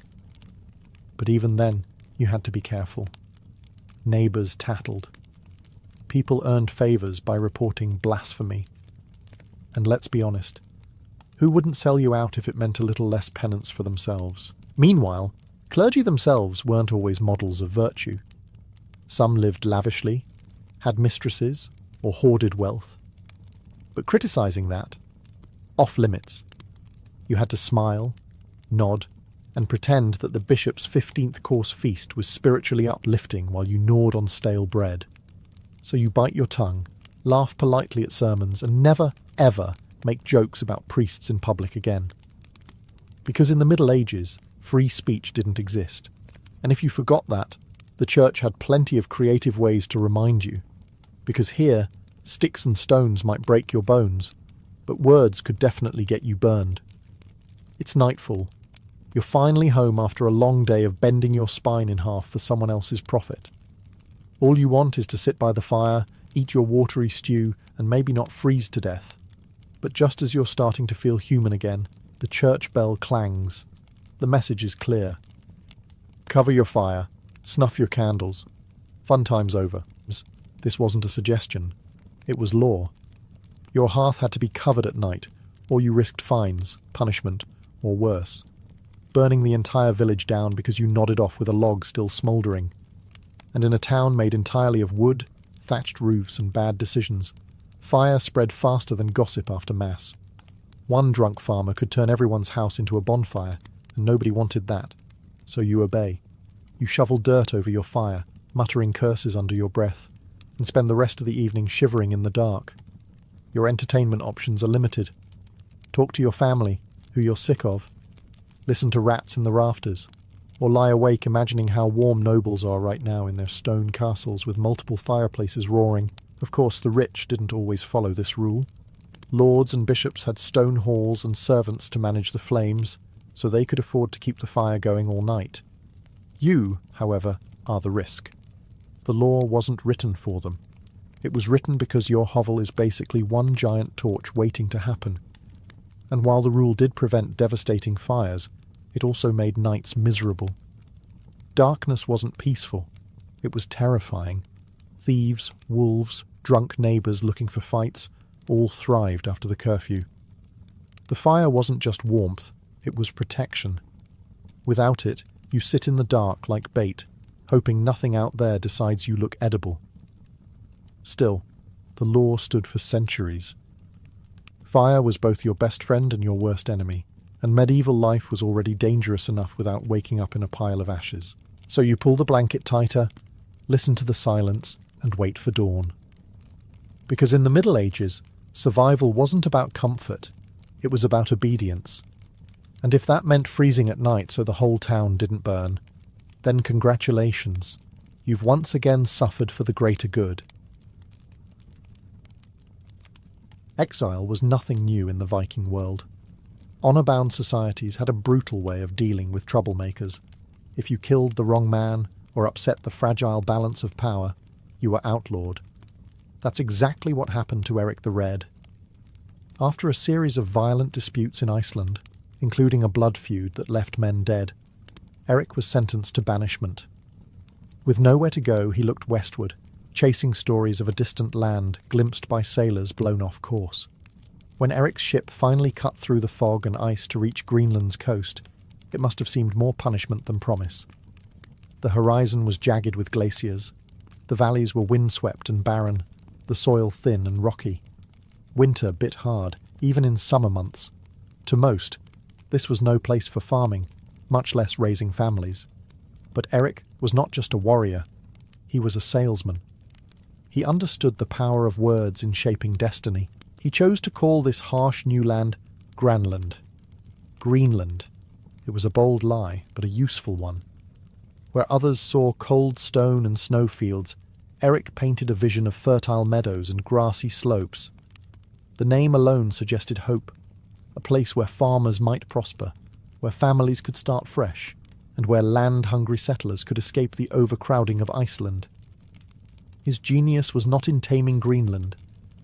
But even then, you had to be careful. Neighbours tattled. People earned favours by reporting blasphemy. And let's be honest, who wouldn't sell you out if it meant a little less penance for themselves? Meanwhile, clergy themselves weren't always models of virtue. Some lived lavishly, had mistresses, or hoarded wealth. But criticising that, off limits. You had to smile, nod, and pretend that the bishop's 15th course feast was spiritually uplifting while you gnawed on stale bread. So you bite your tongue, laugh politely at sermons, and never, ever make jokes about priests in public again. Because in the Middle Ages, free speech didn't exist. And if you forgot that, the church had plenty of creative ways to remind you. Because here, sticks and stones might break your bones, but words could definitely get you burned. It's nightfall. You're finally home after a long day of bending your spine in half for someone else's profit. All you want is to sit by the fire, eat your watery stew, and maybe not freeze to death. But just as you're starting to feel human again, the church bell clangs. The message is clear. Cover your fire, snuff your candles. Fun time's over. This wasn't a suggestion. It was law. Your hearth had to be covered at night, or you risked fines, punishment, or worse. Burning the entire village down because you nodded off with a log still smouldering. And in a town made entirely of wood, thatched roofs, and bad decisions, fire spread faster than gossip after Mass. One drunk farmer could turn everyone's house into a bonfire, and nobody wanted that. So you obey. You shovel dirt over your fire, muttering curses under your breath, and spend the rest of the evening shivering in the dark. Your entertainment options are limited. Talk to your family, who you're sick of. Listen to rats in the rafters, or lie awake imagining how warm nobles are right now in their stone castles with multiple fireplaces roaring. Of course, the rich didn't always follow this rule. Lords and bishops had stone halls and servants to manage the flames, so they could afford to keep the fire going all night. You, however, are the risk. The law wasn't written for them. It was written because your hovel is basically one giant torch waiting to happen. And while the rule did prevent devastating fires, it also made nights miserable. Darkness wasn't peaceful. It was terrifying. Thieves, wolves, drunk neighbours looking for fights, all thrived after the curfew. The fire wasn't just warmth, it was protection. Without it, you sit in the dark like bait, hoping nothing out there decides you look edible. Still, the law stood for centuries. Fire was both your best friend and your worst enemy, and medieval life was already dangerous enough without waking up in a pile of ashes. So you pull the blanket tighter, listen to the silence, and wait for dawn. Because in the Middle Ages, survival wasn't about comfort, it was about obedience. And if that meant freezing at night so the whole town didn't burn, then congratulations, you've once again suffered for the greater good. Exile was nothing new in the Viking world. Honour-bound societies had a brutal way of dealing with troublemakers. If you killed the wrong man or upset the fragile balance of power, you were outlawed. That's exactly what happened to Eric the Red. After a series of violent disputes in Iceland, including a blood feud that left men dead, Eric was sentenced to banishment. With nowhere to go, he looked westward, chasing stories of a distant land glimpsed by sailors blown off course. When Eric's ship finally cut through the fog and ice to reach Greenland's coast, it must have seemed more punishment than promise. The horizon was jagged with glaciers. The valleys were windswept and barren, the soil thin and rocky. Winter bit hard, even in summer months. To most, this was no place for farming, much less raising families. But Eric was not just a warrior, he was a salesman. He understood the power of words in shaping destiny. He chose to call this harsh new land Granland. Greenland. It was a bold lie, but a useful one. Where others saw cold stone and snowfields, Eric painted a vision of fertile meadows and grassy slopes. The name alone suggested hope, a place where farmers might prosper, where families could start fresh, and where land-hungry settlers could escape the overcrowding of Iceland. His genius was not in taming Greenland,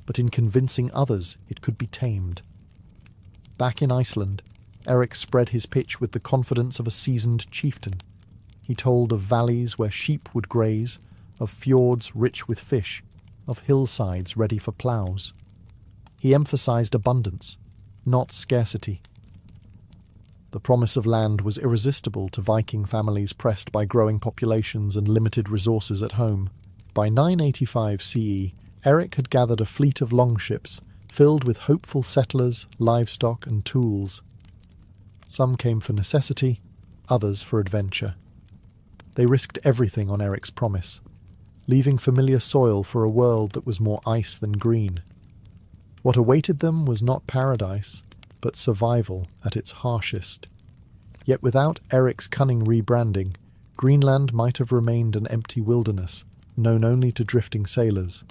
but in convincing others it could be tamed. Back in Iceland, Eric spread his pitch with the confidence of a seasoned chieftain. He told of valleys where sheep would graze, of fjords rich with fish, of hillsides ready for ploughs. He emphasized abundance, not scarcity. The promise of land was irresistible to Viking families pressed by growing populations and limited resources at home. By 985 CE, Eric had gathered a fleet of longships filled with hopeful settlers, livestock and tools. Some came for necessity, others for adventure. They risked everything on Eric's promise, leaving familiar soil for a world that was more ice than green. What awaited them was not paradise, but survival at its harshest. Yet without Eric's cunning rebranding, Greenland might have remained an empty wilderness, known only to drifting sailors.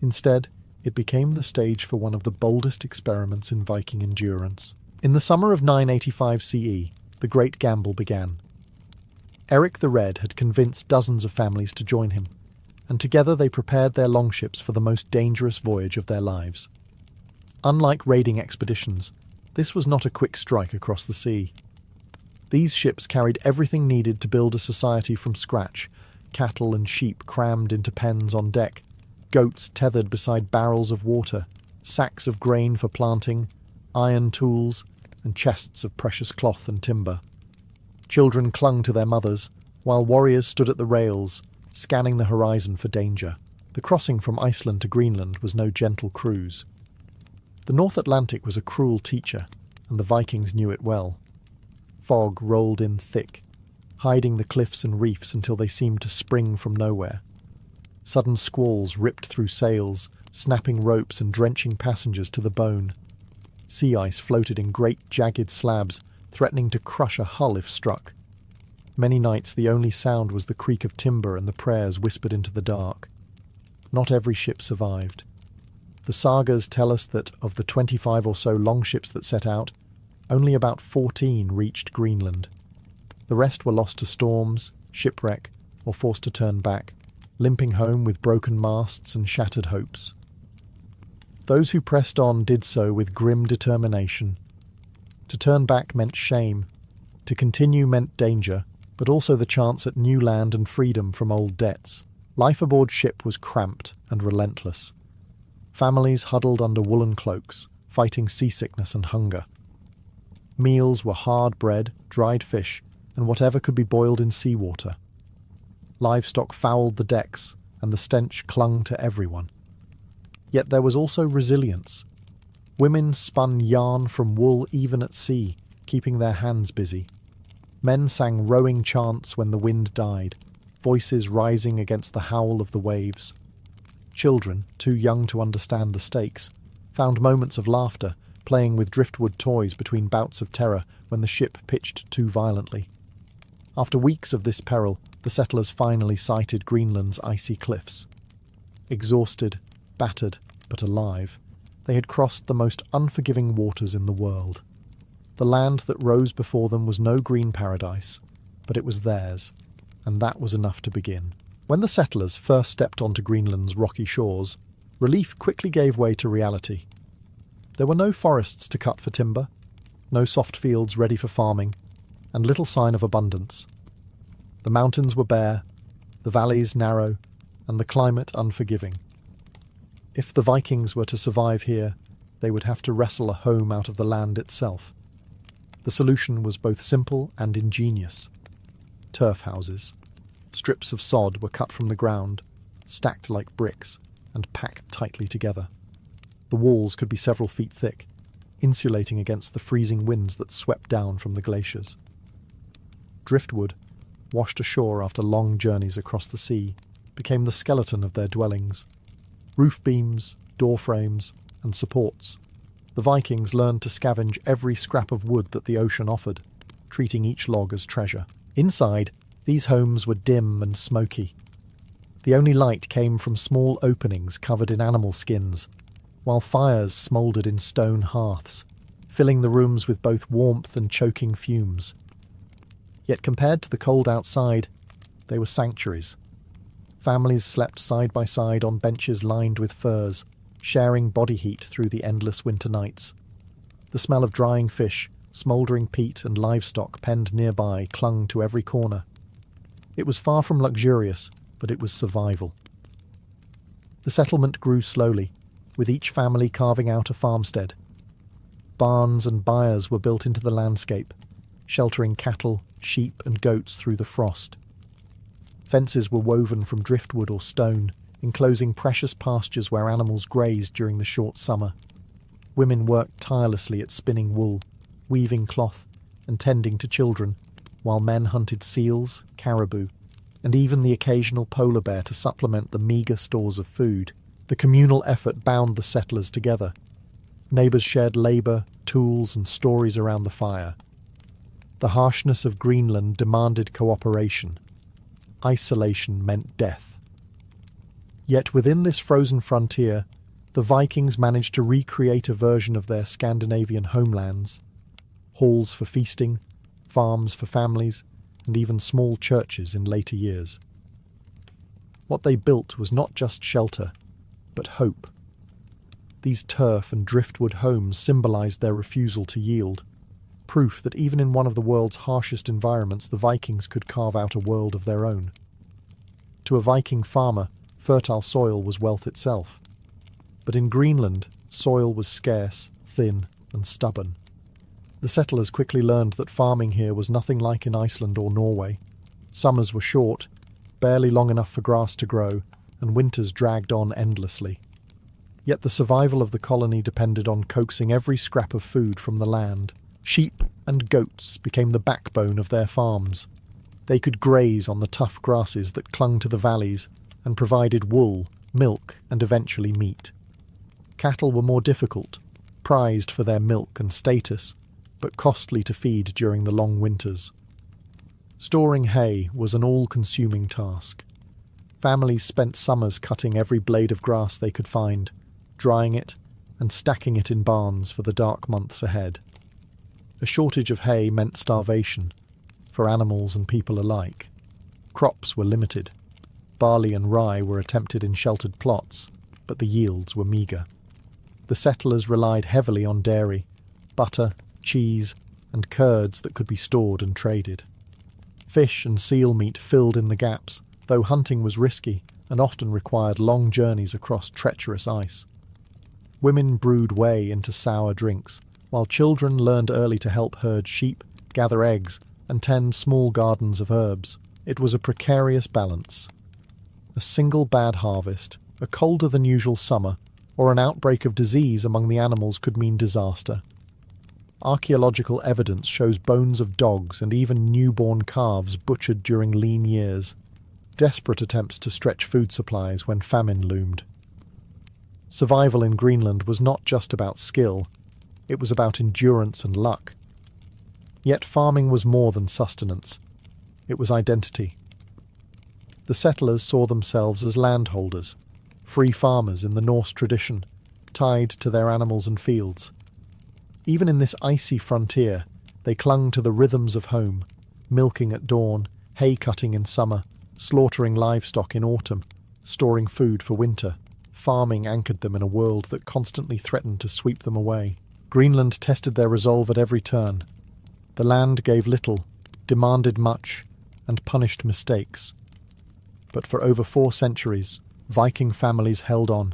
Instead, it became the stage for one of the boldest experiments in Viking endurance. In the summer of 985 CE, the great gamble began. Eric the Red had convinced dozens of families to join him, and together they prepared their longships for the most dangerous voyage of their lives. Unlike raiding expeditions, this was not a quick strike across the sea. These ships carried everything needed to build a society from scratch: cattle and sheep crammed into pens on deck, goats tethered beside barrels of water, sacks of grain for planting, iron tools, and chests of precious cloth and timber. Children clung to their mothers, while warriors stood at the rails, scanning the horizon for danger. The crossing from Iceland to Greenland was no gentle cruise. The North Atlantic was a cruel teacher, and the Vikings knew it well. Fog rolled in thick, hiding the cliffs and reefs until they seemed to spring from nowhere. Sudden squalls ripped through sails, snapping ropes and drenching passengers to the bone. Sea ice floated in great jagged slabs, threatening to crush a hull if struck. Many nights the only sound was the creak of timber and the prayers whispered into the dark. Not every ship survived. The sagas tell us that of the 25 or so longships that set out, only about 14 reached Greenland. The rest were lost to storms, shipwreck, or forced to turn back, limping home with broken masts and shattered hopes. Those who pressed on did so with grim determination. To turn back meant shame. To continue meant danger, but also the chance at new land and freedom from old debts. Life aboard ship was cramped and relentless. Families huddled under woolen cloaks, fighting seasickness and hunger. Meals were hard bread, dried fish, and whatever could be boiled in seawater. Livestock fouled the decks, and the stench clung to everyone. Yet there was also resilience. Women spun yarn from wool even at sea, keeping their hands busy. Men sang rowing chants when the wind died, voices rising against the howl of the waves. Children, too young to understand the stakes, found moments of laughter, playing with driftwood toys between bouts of terror when the ship pitched too violently. After weeks of this peril, the settlers finally sighted Greenland's icy cliffs. Exhausted, battered, but alive, they had crossed the most unforgiving waters in the world. The land that rose before them was no green paradise, but it was theirs, and that was enough to begin. When the settlers first stepped onto Greenland's rocky shores, relief quickly gave way to reality. There were no forests to cut for timber, no soft fields ready for farming, and little sign of abundance. The mountains were bare, the valleys narrow, and the climate unforgiving. If the Vikings were to survive here, they would have to wrestle a home out of the land itself. The solution was both simple and ingenious. Turf houses. Strips of sod were cut from the ground, stacked like bricks, and packed tightly together. The walls could be several feet thick, insulating against the freezing winds that swept down from the glaciers. Driftwood, washed ashore after long journeys across the sea, became the skeleton of their dwellings. Roof beams, door frames, and supports. The Vikings learned to scavenge every scrap of wood that the ocean offered, treating each log as treasure. Inside, these homes were dim and smoky. The only light came from small openings covered in animal skins, while fires smouldered in stone hearths, filling the rooms with both warmth and choking fumes. Yet compared to the cold outside, they were sanctuaries. Families slept side by side on benches lined with furs, sharing body heat through the endless winter nights. The smell of drying fish, smouldering peat and livestock penned nearby clung to every corner. It was far from luxurious, but it was survival. The settlement grew slowly, with each family carving out a farmstead. Barns and byres were built into the landscape, sheltering cattle, sheep and goats through the frost. Fences were woven from driftwood or stone, enclosing precious pastures where animals grazed during the short summer. Women worked tirelessly at spinning wool, weaving cloth, and tending to children, while men hunted seals, caribou, and even the occasional polar bear to supplement the meagre stores of food. The communal effort bound the settlers together. Neighbours shared labour, tools, and stories around the fire. The harshness of Greenland demanded cooperation. Isolation meant death. Yet within this frozen frontier, the Vikings managed to recreate a version of their Scandinavian homelands. Halls for feasting, farms for families, and even small churches in later years. What they built was not just shelter, but hope. These turf and driftwood homes symbolised their refusal to yield, proof that even in one of the world's harshest environments the Vikings could carve out a world of their own. To a Viking farmer, fertile soil was wealth itself. But in Greenland, soil was scarce, thin, and stubborn. The settlers quickly learned that farming here was nothing like in Iceland or Norway. Summers were short, barely long enough for grass to grow, and winters dragged on endlessly. Yet the survival of the colony depended on coaxing every scrap of food from the land. Sheep and goats became the backbone of their farms. They could graze on the tough grasses that clung to the valleys and provided wool, milk, and eventually meat. Cattle were more difficult, prized for their milk and status, but costly to feed during the long winters. Storing hay was an all-consuming task. Families spent summers cutting every blade of grass they could find, drying it, and stacking it in barns for the dark months ahead. A shortage of hay meant starvation, for animals and people alike. Crops were limited. Barley and rye were attempted in sheltered plots, but the yields were meagre. The settlers relied heavily on dairy, butter, cheese, and curds that could be stored and traded. Fish and seal meat filled in the gaps, though hunting was risky and often required long journeys across treacherous ice. Women brewed whey into sour drinks, while children learned early to help herd sheep, gather eggs, and tend small gardens of herbs. It was a precarious balance. A single bad harvest, a colder than usual summer, or an outbreak of disease among the animals could mean disaster. Archaeological evidence shows bones of dogs and even newborn calves butchered during lean years, desperate attempts to stretch food supplies when famine loomed. Survival in Greenland was not just about skill, it was about endurance and luck. Yet farming was more than sustenance. It was identity. The settlers saw themselves as landholders, free farmers in the Norse tradition, tied to their animals and fields. Even in this icy frontier, they clung to the rhythms of home, milking at dawn, hay cutting in summer, slaughtering livestock in autumn, storing food for winter. Farming anchored them in a world that constantly threatened to sweep them away. Greenland tested their resolve at every turn. The land gave little, demanded much, and punished mistakes. But for over 4 centuries, Viking families held on,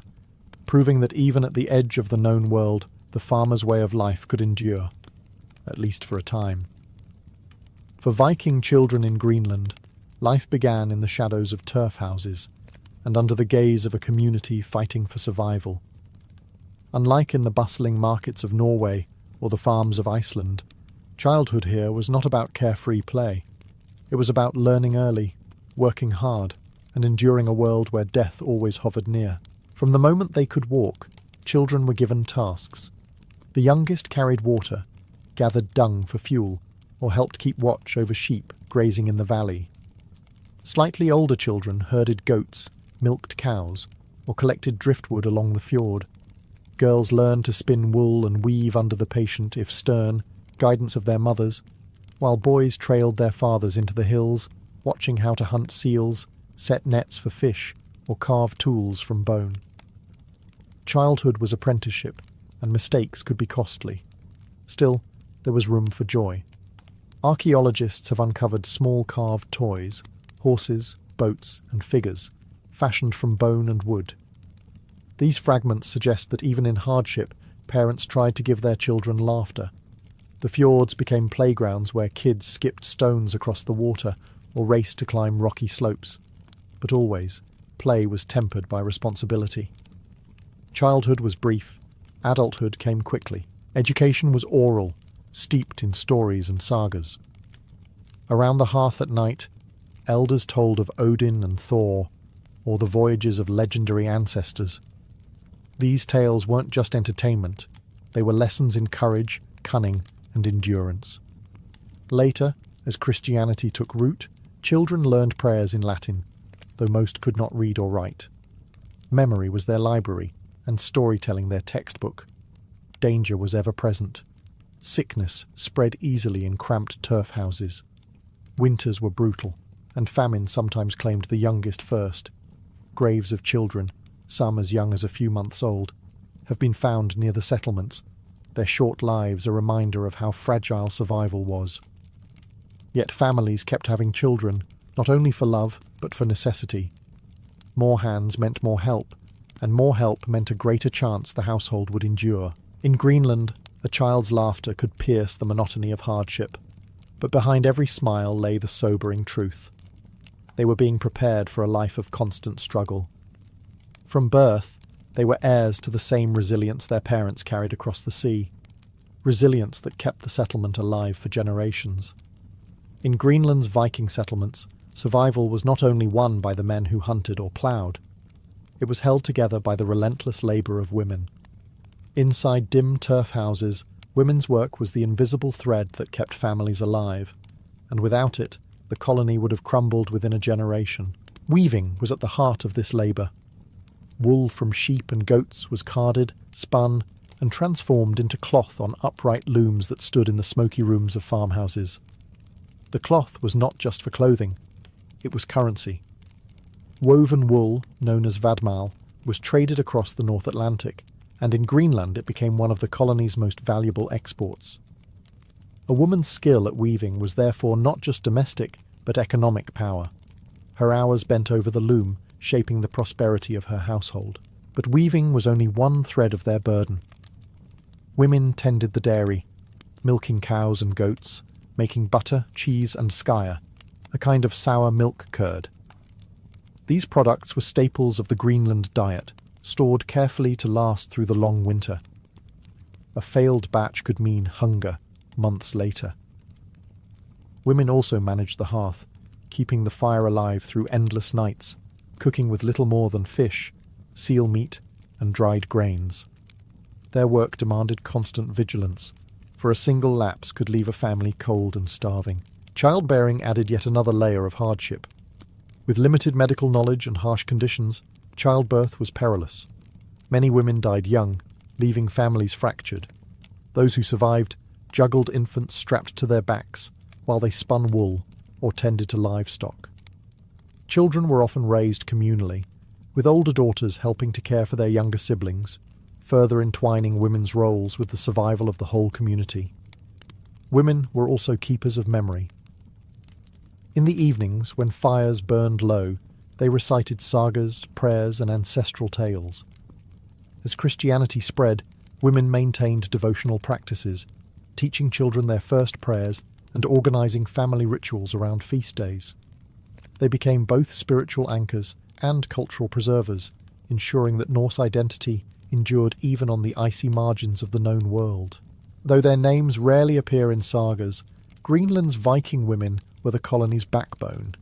proving that even at the edge of the known world, the farmer's way of life could endure, at least for a time. For Viking children in Greenland, life began in the shadows of turf houses, and under the gaze of a community fighting for survival. Unlike in the bustling markets of Norway or the farms of Iceland, childhood here was not about carefree play. It was about learning early, working hard, and enduring a world where death always hovered near. From the moment they could walk, children were given tasks. The youngest carried water, gathered dung for fuel, or helped keep watch over sheep grazing in the valley. Slightly older children herded goats, milked cows, or collected driftwood along the fjord. Girls learned to spin wool and weave under the patient, if stern, guidance of their mothers, while boys trailed their fathers into the hills, watching how to hunt seals, set nets for fish, or carve tools from bone. Childhood was apprenticeship, and mistakes could be costly. Still, there was room for joy. Archaeologists have uncovered small carved toys, horses, boats, and figures, fashioned from bone and wood. These fragments suggest that even in hardship, parents tried to give their children laughter. The fjords became playgrounds where kids skipped stones across the water or raced to climb rocky slopes. But always, play was tempered by responsibility. Childhood was brief, adulthood came quickly. Education was oral, steeped in stories and sagas. Around the hearth at night, elders told of Odin and Thor, or the voyages of legendary ancestors. These tales weren't just entertainment, they were lessons in courage, cunning, and endurance. Later, as Christianity took root, children learned prayers in Latin, though most could not read or write. Memory was their library, and storytelling their textbook. Danger was ever present. Sickness spread easily in cramped turf houses. Winters were brutal, and famine sometimes claimed the youngest first. Graves of children, some as young as a few months old, have been found near the settlements, their short lives a reminder of how fragile survival was. Yet families kept having children, not only for love, but for necessity. More hands meant more help, and more help meant a greater chance the household would endure. In Greenland, a child's laughter could pierce the monotony of hardship, but behind every smile lay the sobering truth. They were being prepared for a life of constant struggle. From birth, they were heirs to the same resilience their parents carried across the sea, resilience that kept the settlement alive for generations. In Greenland's Viking settlements, survival was not only won by the men who hunted or ploughed, it was held together by the relentless labour of women. Inside dim turf houses, women's work was the invisible thread that kept families alive, and without it, the colony would have crumbled within a generation. Weaving was at the heart of this labour. Wool from sheep and goats was carded, spun, and transformed into cloth on upright looms that stood in the smoky rooms of farmhouses. The cloth was not just for clothing, it was currency. Woven wool, known as vadmal, was traded across the North Atlantic, and in Greenland it became one of the colony's most valuable exports. A woman's skill at weaving was therefore not just domestic, but economic power. Her hours bent over the loom, shaping the prosperity of her household. But weaving was only one thread of their burden. Women tended the dairy, milking cows and goats, making butter, cheese and skyer, a kind of sour milk curd. These products were staples of the Greenland diet, stored carefully to last through the long winter. A failed batch could mean hunger months later. Women also managed the hearth, keeping the fire alive through endless nights, cooking with little more than fish, seal meat, and dried grains. Their work demanded constant vigilance, for a single lapse could leave a family cold and starving. Childbearing added yet another layer of hardship. With limited medical knowledge and harsh conditions, childbirth was perilous. Many women died young, leaving families fractured. Those who survived juggled infants strapped to their backs while they spun wool or tended to livestock. Children were often raised communally, with older daughters helping to care for their younger siblings, further entwining women's roles with the survival of the whole community. Women were also keepers of memory. In the evenings, when fires burned low, they recited sagas, prayers, and ancestral tales. As Christianity spread, women maintained devotional practices, teaching children their first prayers and organising family rituals around feast days. They became both spiritual anchors and cultural preservers, ensuring that Norse identity endured even on the icy margins of the known world. Though their names rarely appear in sagas, Greenland's Viking women were the colony's backbone.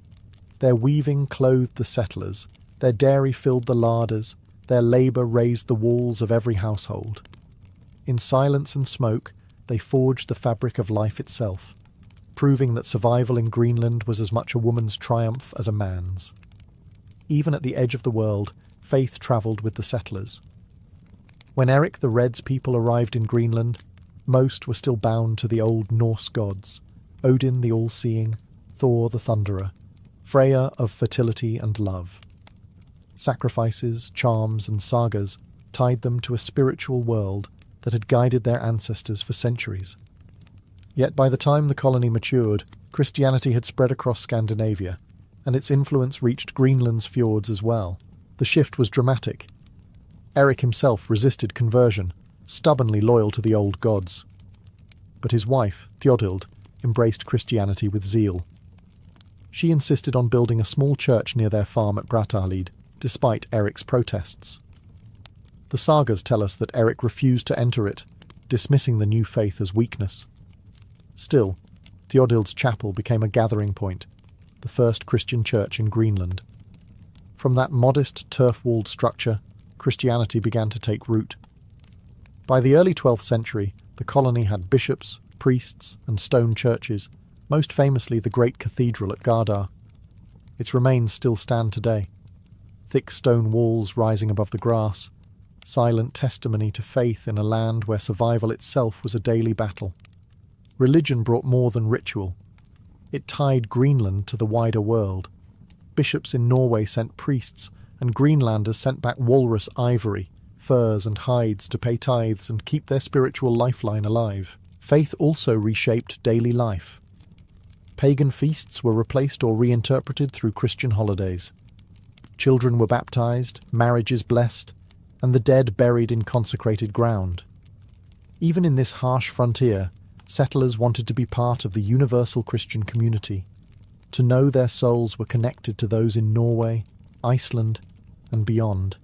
Their weaving clothed the settlers, their dairy filled the larders, their labour raised the walls of every household. In silence and smoke, they forged the fabric of life itself, proving that survival in Greenland was as much a woman's triumph as a man's. Even at the edge of the world, faith travelled with the settlers. When Eric the Red's people arrived in Greenland, most were still bound to the old Norse gods, Odin the all-seeing, Thor the thunderer, Freya of fertility and love. Sacrifices, charms and sagas tied them to a spiritual world that had guided their ancestors for centuries. Yet by the time the colony matured, Christianity had spread across Scandinavia, and its influence reached Greenland's fjords as well. The shift was dramatic. Eric himself resisted conversion, stubbornly loyal to the old gods. But his wife, Theodild, embraced Christianity with zeal. She insisted on building a small church near their farm at Brattahlid, despite Eric's protests. The sagas tell us that Eric refused to enter it, dismissing the new faith as weakness. Still, Theodild's chapel became a gathering point, the first Christian church in Greenland. From that modest turf-walled structure, Christianity began to take root. By the early 12th century, the colony had bishops, priests, and stone churches, most famously the great cathedral at Gardar. Its remains still stand today. Thick stone walls rising above the grass, silent testimony to faith in a land where survival itself was a daily battle. Religion brought more than ritual. It tied Greenland to the wider world. Bishops in Norway sent priests, and Greenlanders sent back walrus ivory, furs and hides to pay tithes and keep their spiritual lifeline alive. Faith also reshaped daily life. Pagan feasts were replaced or reinterpreted through Christian holidays. Children were baptized, marriages blessed, and the dead buried in consecrated ground. Even in this harsh frontier, settlers wanted to be part of the universal Christian community, to know their souls were connected to those in Norway, Iceland, and beyond.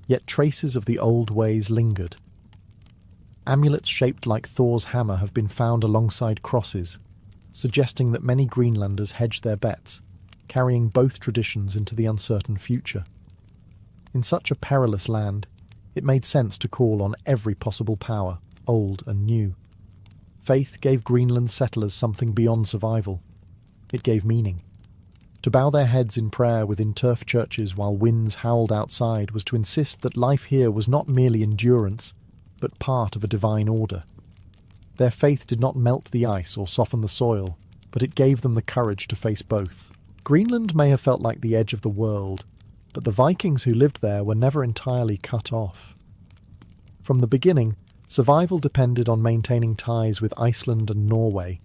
Yet traces of the old ways lingered. Amulets shaped like Thor's hammer have been found alongside crosses, suggesting that many Greenlanders hedged their bets, carrying both traditions into the uncertain future. In such a perilous land, it made sense to call on every possible power, old and new. Faith gave Greenland settlers something beyond survival. It gave meaning. To bow their heads in prayer within turf churches while winds howled outside was to insist that life here was not merely endurance, but part of a divine order. Their faith did not melt the ice or soften the soil, but it gave them the courage to face both. Greenland may have felt like the edge of the world, but the Vikings who lived there were never entirely cut off. From the beginning, survival depended on maintaining ties with Iceland and Norway.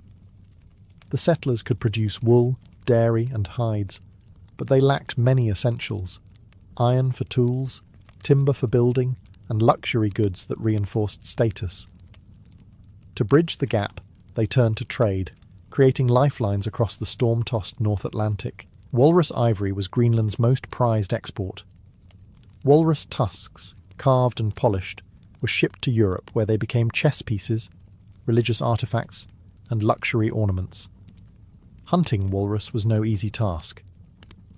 The settlers could produce wool, dairy, and hides, but they lacked many essentials: iron for tools, timber for building, and luxury goods that reinforced status. To bridge the gap, they turned to trade, creating lifelines across the storm-tossed North Atlantic. Walrus ivory was Greenland's most prized export. Walrus tusks, carved and polished, were shipped to Europe, where they became chess pieces, religious artifacts, and luxury ornaments. Hunting walrus was no easy task.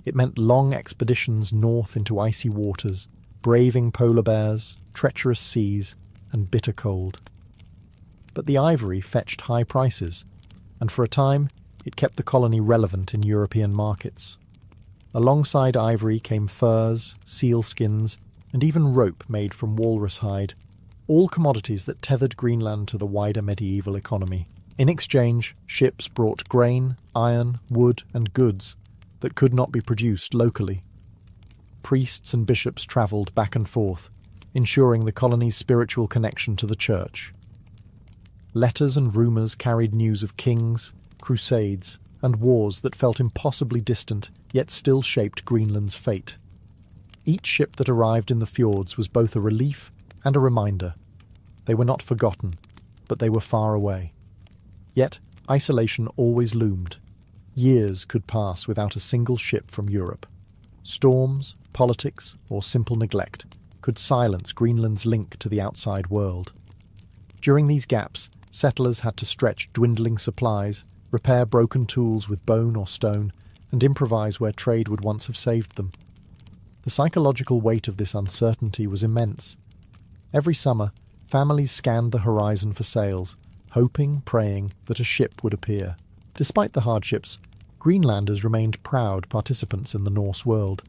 It meant long expeditions north into icy waters, braving polar bears, treacherous seas, and bitter cold. But the ivory fetched high prices, and for a time it kept the colony relevant in European markets. Alongside ivory came furs, seal skins, and even rope made from walrus hide, all commodities that tethered Greenland to the wider medieval economy. In exchange, ships brought grain, iron, wood, and goods that could not be produced locally. Priests and bishops travelled back and forth, ensuring the colony's spiritual connection to the church. Letters and rumours carried news of kings, crusades, and wars that felt impossibly distant, yet still shaped Greenland's fate. Each ship that arrived in the fjords was both a relief and a reminder. They were not forgotten, but they were far away. Yet isolation always loomed. Years could pass without a single ship from Europe. Storms, politics, or simple neglect could silence Greenland's link to the outside world. During these gaps, settlers had to stretch dwindling supplies, repair broken tools with bone or stone, and improvise where trade would once have saved them. The psychological weight of this uncertainty was immense. Every summer, families scanned the horizon for sails, hoping, praying that a ship would appear. Despite the hardships, Greenlanders remained proud participants in the Norse world.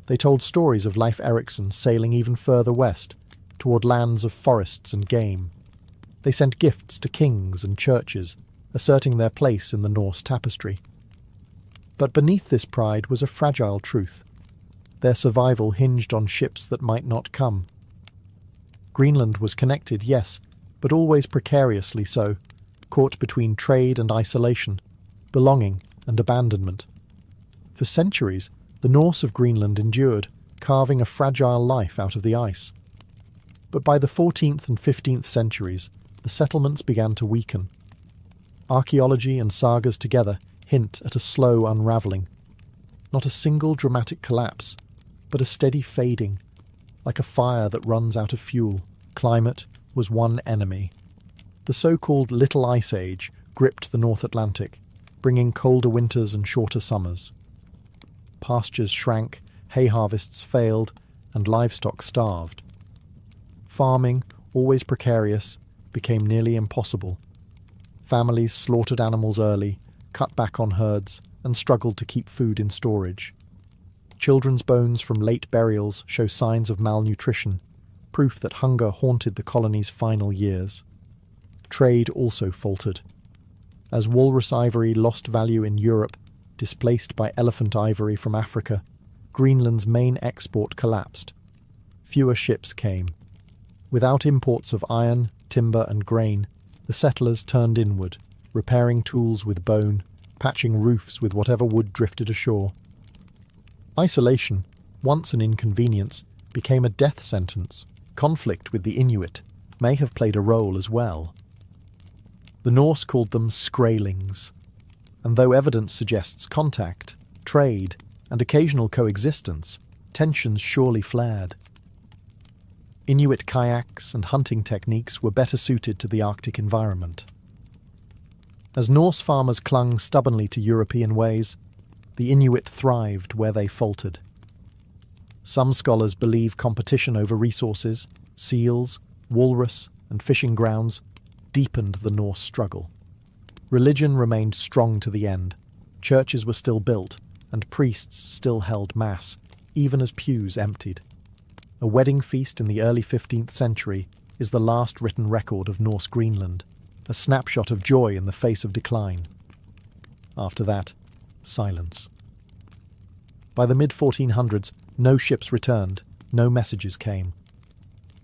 They told stories of Leif Erikson sailing even further west, toward lands of forests and game. They sent gifts to kings and churches, asserting their place in the Norse tapestry. But beneath this pride was a fragile truth. Their survival hinged on ships that might not come. Greenland was connected, yes, but always precariously so, caught between trade and isolation, belonging and abandonment. For centuries, the Norse of Greenland endured, carving a fragile life out of the ice. But by the 14th and 15th centuries, the settlements began to weaken. Archaeology and sagas together hint at a slow unravelling. Not a single dramatic collapse, but a steady fading, like a fire that runs out of fuel. Climate was one enemy. The so-called Little Ice Age gripped the North Atlantic, bringing colder winters and shorter summers. Pastures shrank, hay harvests failed, and livestock starved. Farming, always precarious, became nearly impossible. Families slaughtered animals early, cut back on herds, and struggled to keep food in storage. Children's bones from late burials show signs of malnutrition, proof that hunger haunted the colony's final years. Trade also faltered. As walrus ivory lost value in Europe, displaced by elephant ivory from Africa, Greenland's main export collapsed. Fewer ships came. Without imports of iron, timber and grain, the settlers turned inward, repairing tools with bone, patching roofs with whatever wood drifted ashore. Isolation, once an inconvenience, became a death sentence. Conflict with the Inuit may have played a role as well. The Norse called them skraelings, and though evidence suggests contact, trade, and occasional coexistence, tensions surely flared. Inuit kayaks and hunting techniques were better suited to the Arctic environment. As Norse farmers clung stubbornly to European ways, the Inuit thrived where they faltered. Some scholars believe competition over resources, seals, walrus, and fishing grounds deepened the Norse struggle. Religion remained strong to the end. Churches were still built, and priests still held mass, even as pews emptied. A wedding feast in the early 15th century is the last written record of Norse Greenland, a snapshot of joy in the face of decline. After that, silence. By the mid-1400s, no ships returned, no messages came.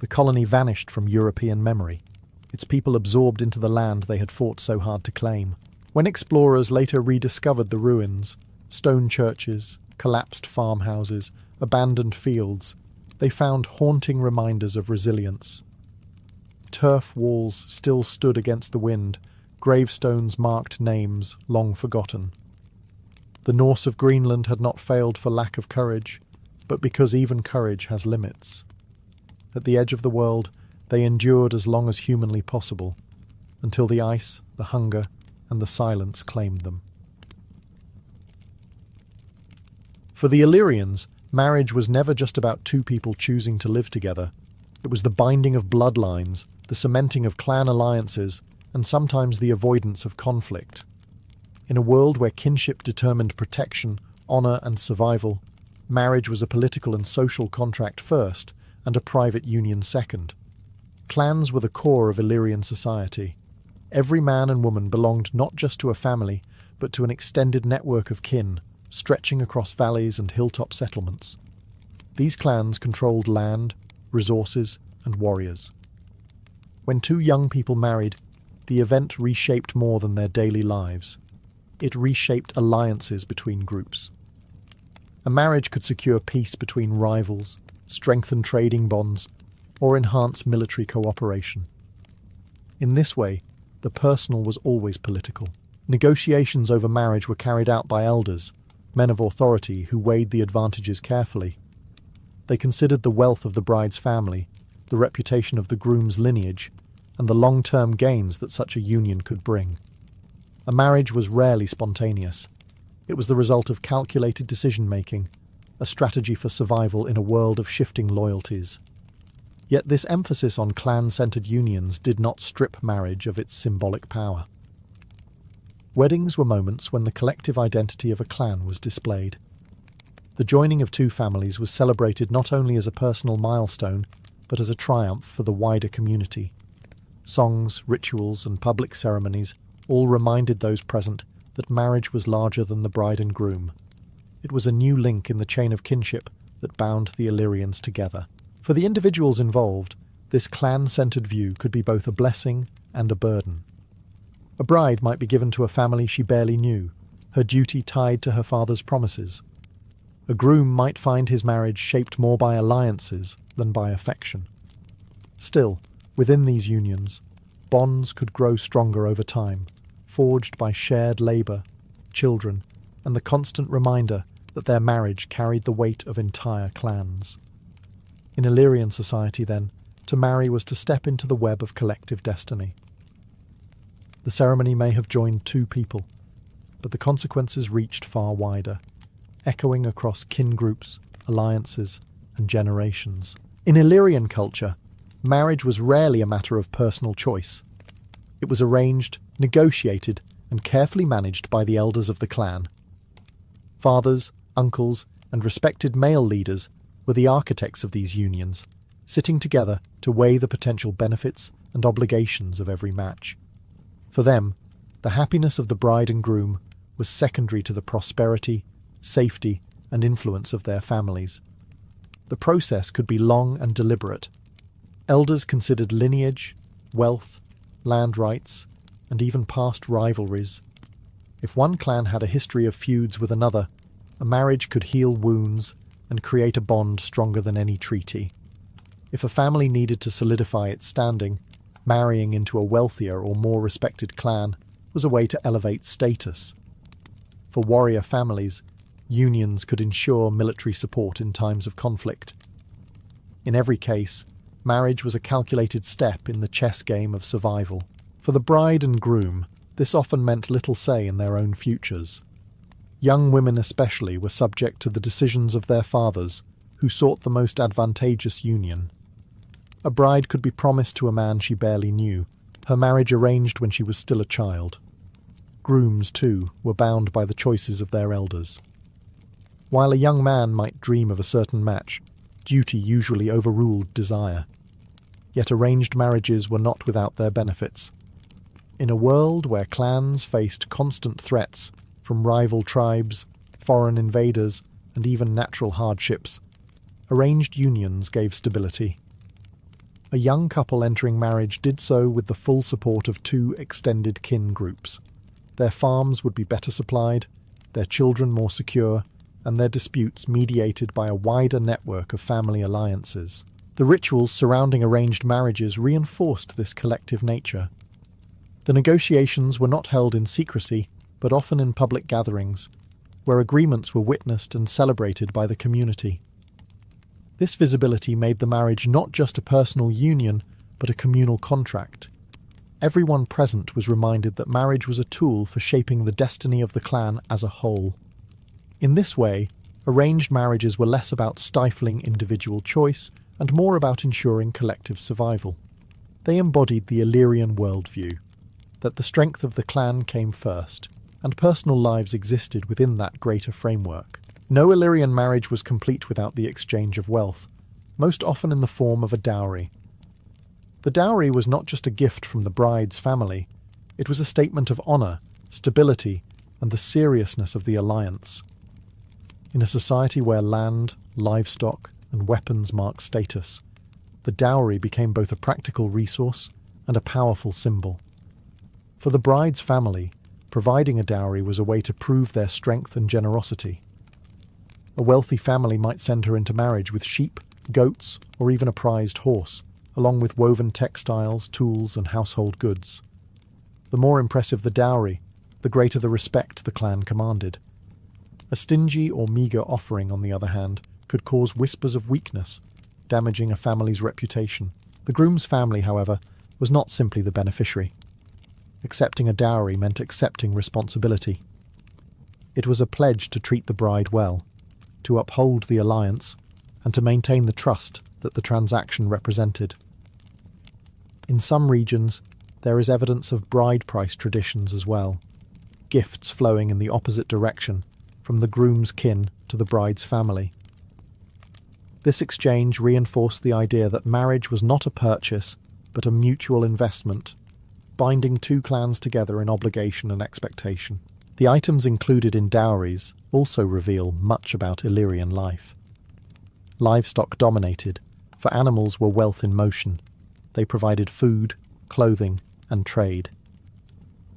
The colony vanished from European memory, its people absorbed into the land they had fought so hard to claim. When explorers later rediscovered the ruins, stone churches, collapsed farmhouses, abandoned fields, they found haunting reminders of resilience. Turf walls still stood against the wind, gravestones marked names long forgotten. The Norse of Greenland had not failed for lack of courage, but because even courage has limits. At the edge of the world, they endured as long as humanly possible, until the ice, the hunger, and the silence claimed them. For the Illyrians, marriage was never just about two people choosing to live together. It was the binding of bloodlines, the cementing of clan alliances, and sometimes the avoidance of conflict. In a world where kinship determined protection, honour and survival, marriage was a political and social contract first, and a private union second. Clans were the core of Illyrian society. Every man and woman belonged not just to a family, but to an extended network of kin, stretching across valleys and hilltop settlements. These clans controlled land, resources, and warriors. When two young people married, the event reshaped more than their daily lives. It reshaped alliances between groups. A marriage could secure peace between rivals, strengthen trading bonds, or enhance military cooperation. In this way, the personal was always political. Negotiations over marriage were carried out by elders, men of authority who weighed the advantages carefully. They considered the wealth of the bride's family, the reputation of the groom's lineage, and the long-term gains that such a union could bring. A marriage was rarely spontaneous. It was the result of calculated decision-making, a strategy for survival in a world of shifting loyalties. Yet this emphasis on clan-centered unions did not strip marriage of its symbolic power. Weddings were moments when the collective identity of a clan was displayed. The joining of two families was celebrated not only as a personal milestone, but as a triumph for the wider community. Songs, rituals, and public ceremonies all reminded those present that marriage was larger than the bride and groom. It was a new link in the chain of kinship that bound the Illyrians together. For the individuals involved, this clan-centered view could be both a blessing and a burden. A bride might be given to a family she barely knew, her duty tied to her father's promises. A groom might find his marriage shaped more by alliances than by affection. Still, within these unions, bonds could grow stronger over time, forged by shared labour, children, and the constant reminder that their marriage carried the weight of entire clans. In Illyrian society, then, to marry was to step into the web of collective destiny. The ceremony may have joined two people, but the consequences reached far wider, echoing across kin groups, alliances, and generations. In Illyrian culture, marriage was rarely a matter of personal choice. It was arranged, negotiated, and carefully managed by the elders of the clan. Fathers, uncles, and respected male leaders were the architects of these unions, sitting together to weigh the potential benefits and obligations of every match. For them, the happiness of the bride and groom was secondary to the prosperity, safety, and influence of their families. The process could be long and deliberate. Elders considered lineage, wealth, land rights, and even past rivalries. If one clan had a history of feuds with another, a marriage could heal wounds and create a bond stronger than any treaty. If a family needed to solidify its standing, marrying into a wealthier or more respected clan was a way to elevate status. For warrior families, unions could ensure military support in times of conflict. In every case, marriage was a calculated step in the chess game of survival. For the bride and groom, this often meant little say in their own futures. Young women especially were subject to the decisions of their fathers, who sought the most advantageous union. A bride could be promised to a man she barely knew, her marriage arranged when she was still a child. Grooms, too, were bound by the choices of their elders. While a young man might dream of a certain match, duty usually overruled desire. Yet arranged marriages were not without their benefits. In a world where clans faced constant threats from rival tribes, foreign invaders, and even natural hardships, arranged unions gave stability. A young couple entering marriage did so with the full support of two extended kin groups. Their farms would be better supplied, their children more secure, and their disputes mediated by a wider network of family alliances. The rituals surrounding arranged marriages reinforced this collective nature. The negotiations were not held in secrecy, but often in public gatherings, where agreements were witnessed and celebrated by the community. This visibility made the marriage not just a personal union, but a communal contract. Everyone present was reminded that marriage was a tool for shaping the destiny of the clan as a whole. In this way, arranged marriages were less about stifling individual choice and more about ensuring collective survival. They embodied the Illyrian worldview, that the strength of the clan came first, and personal lives existed within that greater framework. No Illyrian marriage was complete without the exchange of wealth, most often in the form of a dowry. The dowry was not just a gift from the bride's family, it was a statement of honour, stability, and the seriousness of the alliance. In a society where land, livestock, and weapons marked status, the dowry became both a practical resource and a powerful symbol. For the bride's family, providing a dowry was a way to prove their strength and generosity. A wealthy family might send her into marriage with sheep, goats, or even a prized horse, along with woven textiles, tools, and household goods. The more impressive the dowry, the greater the respect the clan commanded. A stingy or meagre offering, on the other hand, could cause whispers of weakness, damaging a family's reputation. The groom's family, however, was not simply the beneficiary. Accepting a dowry meant accepting responsibility. It was a pledge to treat the bride well, to uphold the alliance, and to maintain the trust that the transaction represented. In some regions, there is evidence of bride price traditions as well, gifts flowing in the opposite direction, from the groom's kin to the bride's family. This exchange reinforced the idea that marriage was not a purchase, but a mutual investment, binding two clans together in obligation and expectation. The items included in dowries also reveal much about Illyrian life. Livestock dominated, for animals were wealth in motion. They provided food, clothing, and trade.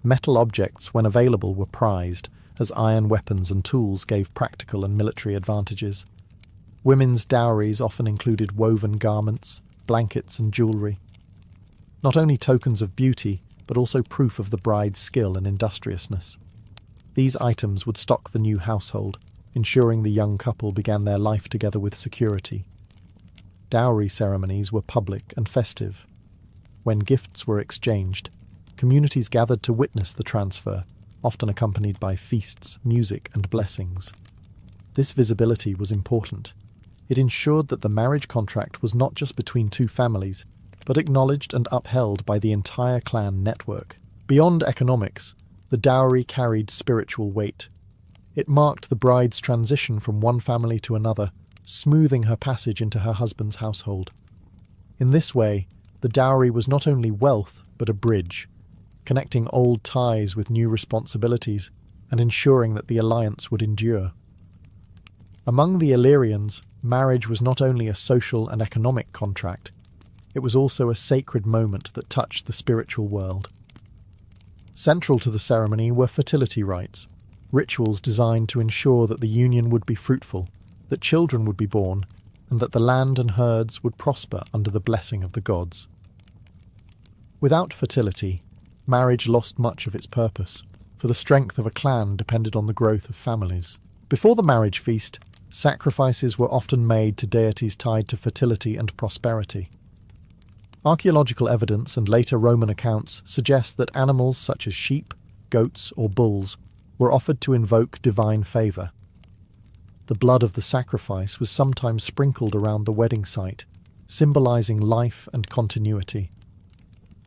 Metal objects, when available, were prized, as iron weapons and tools gave practical and military advantages. Women's dowries often included woven garments, blankets, and jewellery. Not only tokens of beauty, but also proof of the bride's skill and industriousness. These items would stock the new household, ensuring the young couple began their life together with security. Dowry ceremonies were public and festive. When gifts were exchanged, communities gathered to witness the transfer, often accompanied by feasts, music, and blessings. This visibility was important. It ensured that the marriage contract was not just between two families, but acknowledged and upheld by the entire clan network. Beyond economics, the dowry carried spiritual weight. It marked the bride's transition from one family to another, smoothing her passage into her husband's household. In this way, the dowry was not only wealth, but a bridge, connecting old ties with new responsibilities and ensuring that the alliance would endure. Among the Illyrians, marriage was not only a social and economic contract, it was also a sacred moment that touched the spiritual world. Central to the ceremony were fertility rites, rituals designed to ensure that the union would be fruitful, that children would be born, and that the land and herds would prosper under the blessing of the gods. Without fertility, marriage lost much of its purpose, for the strength of a clan depended on the growth of families. Before the marriage feast, sacrifices were often made to deities tied to fertility and prosperity. Archaeological evidence and later Roman accounts suggest that animals such as sheep, goats, or bulls were offered to invoke divine favour. The blood of the sacrifice was sometimes sprinkled around the wedding site, symbolising life and continuity.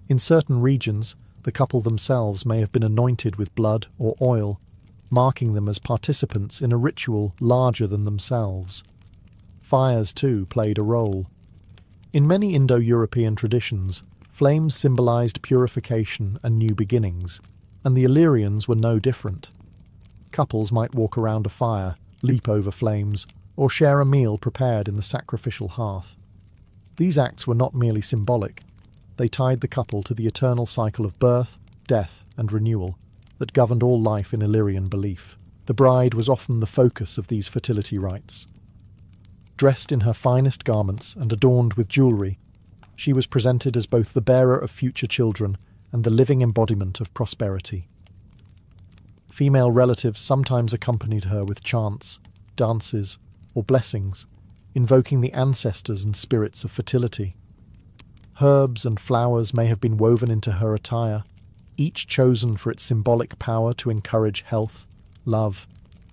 In certain regions, the couple themselves may have been anointed with blood or oil, marking them as participants in a ritual larger than themselves. Fires, too, played a role. In many Indo-European traditions, flames symbolised purification and new beginnings, and the Illyrians were no different. Couples might walk around a fire, leap over flames, or share a meal prepared in the sacrificial hearth. These acts were not merely symbolic. They tied the couple to the eternal cycle of birth, death, and renewal that governed all life in Illyrian belief. The bride was often the focus of these fertility rites. Dressed in her finest garments and adorned with jewellery, she was presented as both the bearer of future children and the living embodiment of prosperity. Female relatives sometimes accompanied her with chants, dances, or blessings, invoking the ancestors and spirits of fertility. Herbs and flowers may have been woven into her attire, each chosen for its symbolic power to encourage health, love,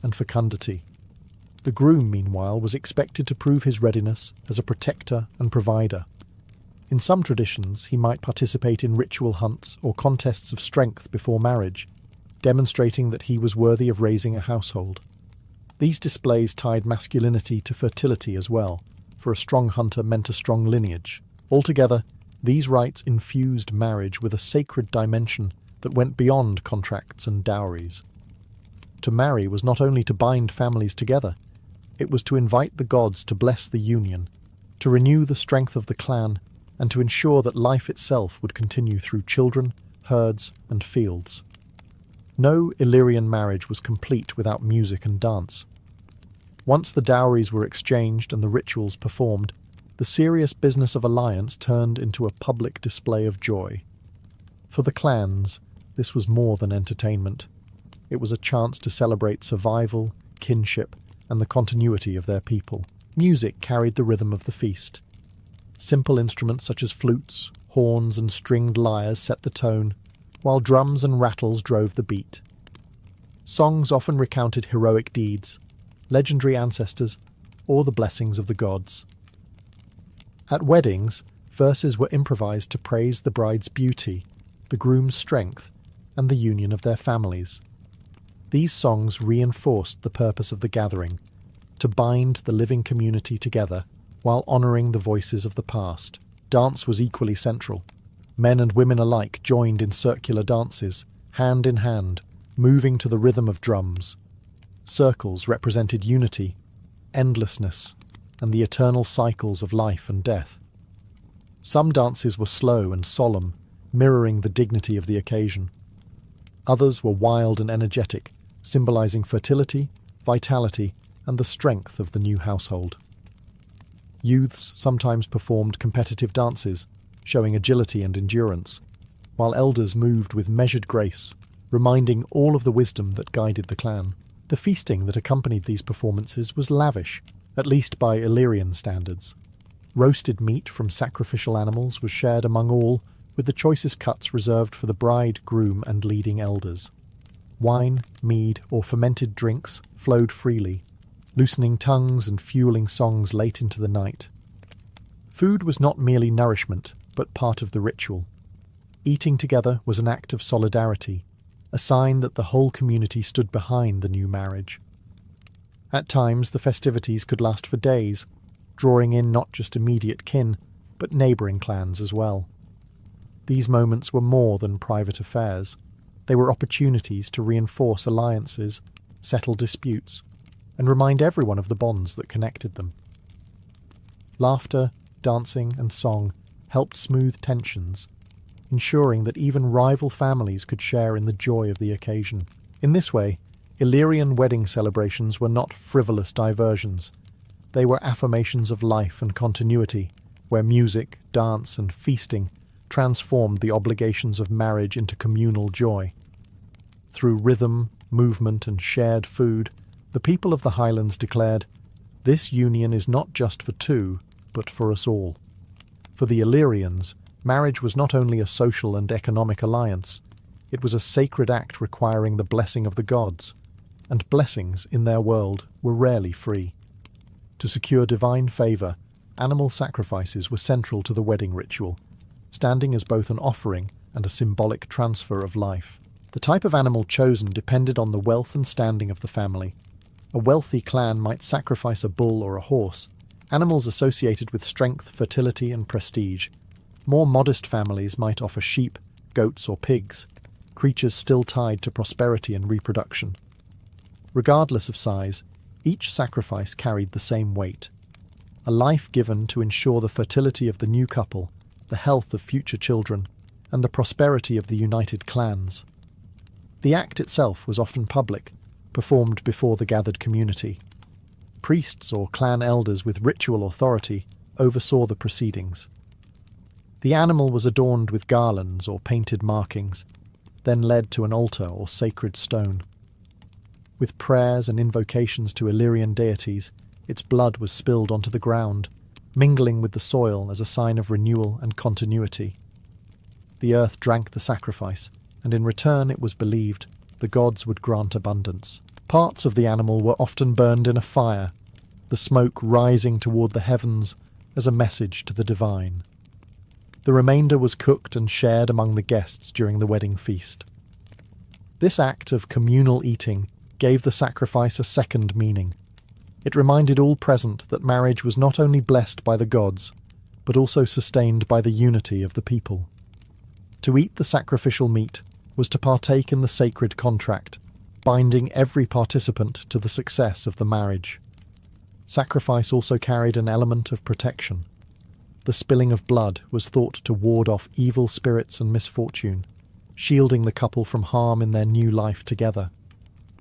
and fecundity. The groom, meanwhile, was expected to prove his readiness as a protector and provider. In some traditions, he might participate in ritual hunts or contests of strength before marriage, demonstrating that he was worthy of raising a household. These displays tied masculinity to fertility as well, for a strong hunter meant a strong lineage. Altogether, these rites infused marriage with a sacred dimension that went beyond contracts and dowries. To marry was not only to bind families together, it was to invite the gods to bless the union, to renew the strength of the clan, and to ensure that life itself would continue through children, herds, and fields. No Illyrian marriage was complete without music and dance. Once the dowries were exchanged and the rituals performed, the serious business of alliance turned into a public display of joy. For the clans, this was more than entertainment. It was a chance to celebrate survival, kinship, and the continuity of their people. Music carried the rhythm of the feast. Simple instruments such as flutes, horns, and stringed lyres set the tone, while drums and rattles drove the beat. Songs often recounted heroic deeds, legendary ancestors, or the blessings of the gods. At weddings, verses were improvised to praise the bride's beauty, the groom's strength, and the union of their families. These songs reinforced the purpose of the gathering, to bind the living community together while honouring the voices of the past. Dance was equally central. Men and women alike joined in circular dances, hand in hand, moving to the rhythm of drums. Circles represented unity, endlessness, and the eternal cycles of life and death. Some dances were slow and solemn, mirroring the dignity of the occasion. Others were wild and energetic, symbolising fertility, vitality, and the strength of the new household. Youths sometimes performed competitive dances, showing agility and endurance, while elders moved with measured grace, reminding all of the wisdom that guided the clan. The feasting that accompanied these performances was lavish, at least by Illyrian standards. Roasted meat from sacrificial animals was shared among all, with the choicest cuts reserved for the bride, groom, and leading elders. Wine, mead, or fermented drinks flowed freely, loosening tongues and fueling songs late into the night. Food was not merely nourishment, but part of the ritual. Eating together was an act of solidarity, a sign that the whole community stood behind the new marriage. At times, the festivities could last for days, drawing in not just immediate kin, but neighbouring clans as well. These moments were more than private affairs. They were opportunities to reinforce alliances, settle disputes, and remind everyone of the bonds that connected them. Laughter, dancing, and song helped smooth tensions, ensuring that even rival families could share in the joy of the occasion. In this way, Illyrian wedding celebrations were not frivolous diversions. They were affirmations of life and continuity, where music, dance, and feasting transformed the obligations of marriage into communal joy. Through rhythm, movement, and shared food, the people of the Highlands declared, "This union is not just for two, but for us all." For the Illyrians, marriage was not only a social and economic alliance, it was a sacred act requiring the blessing of the gods, and blessings in their world were rarely free. To secure divine favour, animal sacrifices were central to the wedding ritual, standing as both an offering and a symbolic transfer of life. The type of animal chosen depended on the wealth and standing of the family. A wealthy clan might sacrifice a bull or a horse, animals associated with strength, fertility, and prestige. More modest families might offer sheep, goats, or pigs, creatures still tied to prosperity and reproduction. Regardless of size, each sacrifice carried the same weight. A life given to ensure the fertility of the new couple, the health of future children, and the prosperity of the united clans. The act itself was often public, performed before the gathered community. Priests or clan elders with ritual authority oversaw the proceedings. The animal was adorned with garlands or painted markings, then led to an altar or sacred stone. With prayers and invocations to Illyrian deities, its blood was spilled onto the ground, mingling with the soil as a sign of renewal and continuity. The earth drank the sacrifice, and in return it was believed the gods would grant abundance. Parts of the animal were often burned in a fire, the smoke rising toward the heavens as a message to the divine. The remainder was cooked and shared among the guests during the wedding feast. This act of communal eating gave the sacrifice a second meaning. It reminded all present that marriage was not only blessed by the gods, but also sustained by the unity of the people. To eat the sacrificial meat was to partake in the sacred contract, binding every participant to the success of the marriage. Sacrifice also carried an element of protection. The spilling of blood was thought to ward off evil spirits and misfortune, shielding the couple from harm in their new life together.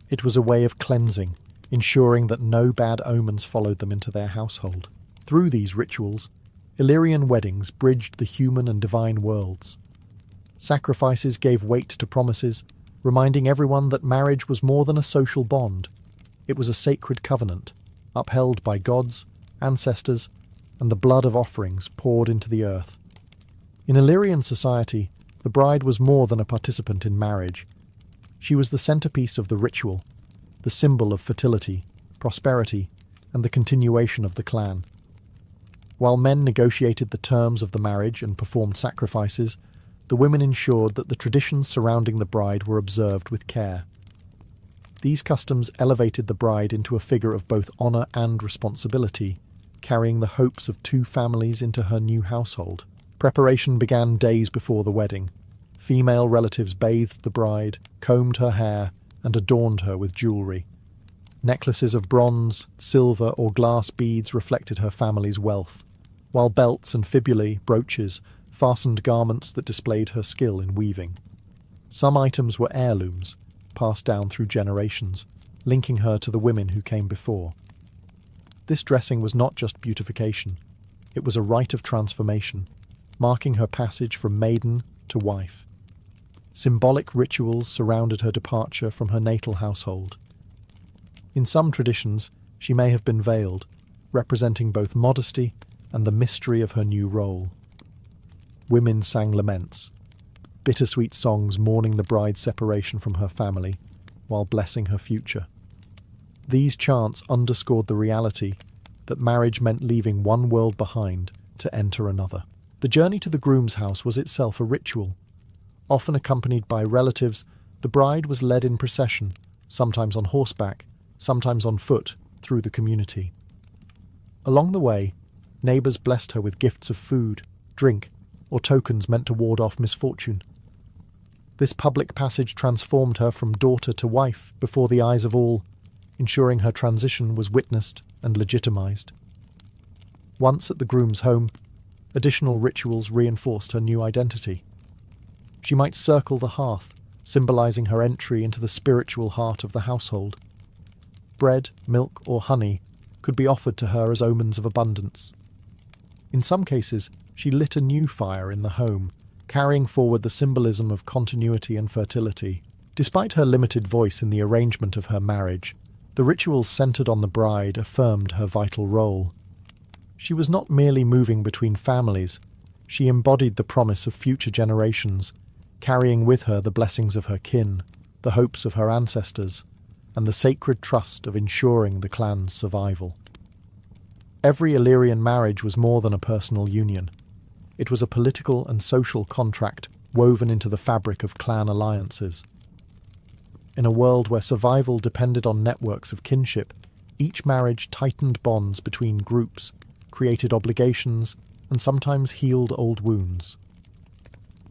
It was a way of cleansing, ensuring that no bad omens followed them into their household. Through these rituals, Illyrian weddings bridged the human and divine worlds. Sacrifices gave weight to promises, reminding everyone that marriage was more than a social bond. It was a sacred covenant, upheld by gods, ancestors, and the blood of offerings poured into the earth. In Illyrian society, the bride was more than a participant in marriage. She was the centerpiece of the ritual, the symbol of fertility, prosperity, and the continuation of the clan. While men negotiated the terms of the marriage and performed sacrifices, the women ensured that the traditions surrounding the bride were observed with care. These customs elevated the bride into a figure of both honour and responsibility, carrying the hopes of two families into her new household. Preparation began days before the wedding. Female relatives bathed the bride, combed her hair, and adorned her with jewellery. Necklaces of bronze, silver, or glass beads reflected her family's wealth, while belts and fibulae, brooches, fastened garments that displayed her skill in weaving. Some items were heirlooms, passed down through generations, linking her to the women who came before. This dressing was not just beautification, it was a rite of transformation, marking her passage from maiden to wife. Symbolic rituals surrounded her departure from her natal household. In some traditions, she may have been veiled, representing both modesty and the mystery of her new role. Women sang laments, bittersweet songs mourning the bride's separation from her family while blessing her future. These chants underscored the reality that marriage meant leaving one world behind to enter another. The journey to the groom's house was itself a ritual. Often accompanied by relatives, the bride was led in procession, sometimes on horseback, sometimes on foot, through the community. Along the way, neighbours blessed her with gifts of food, drink, or tokens meant to ward off misfortune. This public passage transformed her from daughter to wife before the eyes of all, ensuring her transition was witnessed and legitimised. Once at the groom's home, additional rituals reinforced her new identity. She might circle the hearth, symbolising her entry into the spiritual heart of the household. Bread, milk, or honey could be offered to her as omens of abundance. In some cases, she lit a new fire in the home, carrying forward the symbolism of continuity and fertility. Despite her limited voice in the arrangement of her marriage, the rituals centred on the bride affirmed her vital role. She was not merely moving between families, she embodied the promise of future generations, carrying with her the blessings of her kin, the hopes of her ancestors, and the sacred trust of ensuring the clan's survival. Every Illyrian marriage was more than a personal union. It was a political and social contract woven into the fabric of clan alliances. In a world where survival depended on networks of kinship, each marriage tightened bonds between groups, created obligations, and sometimes healed old wounds.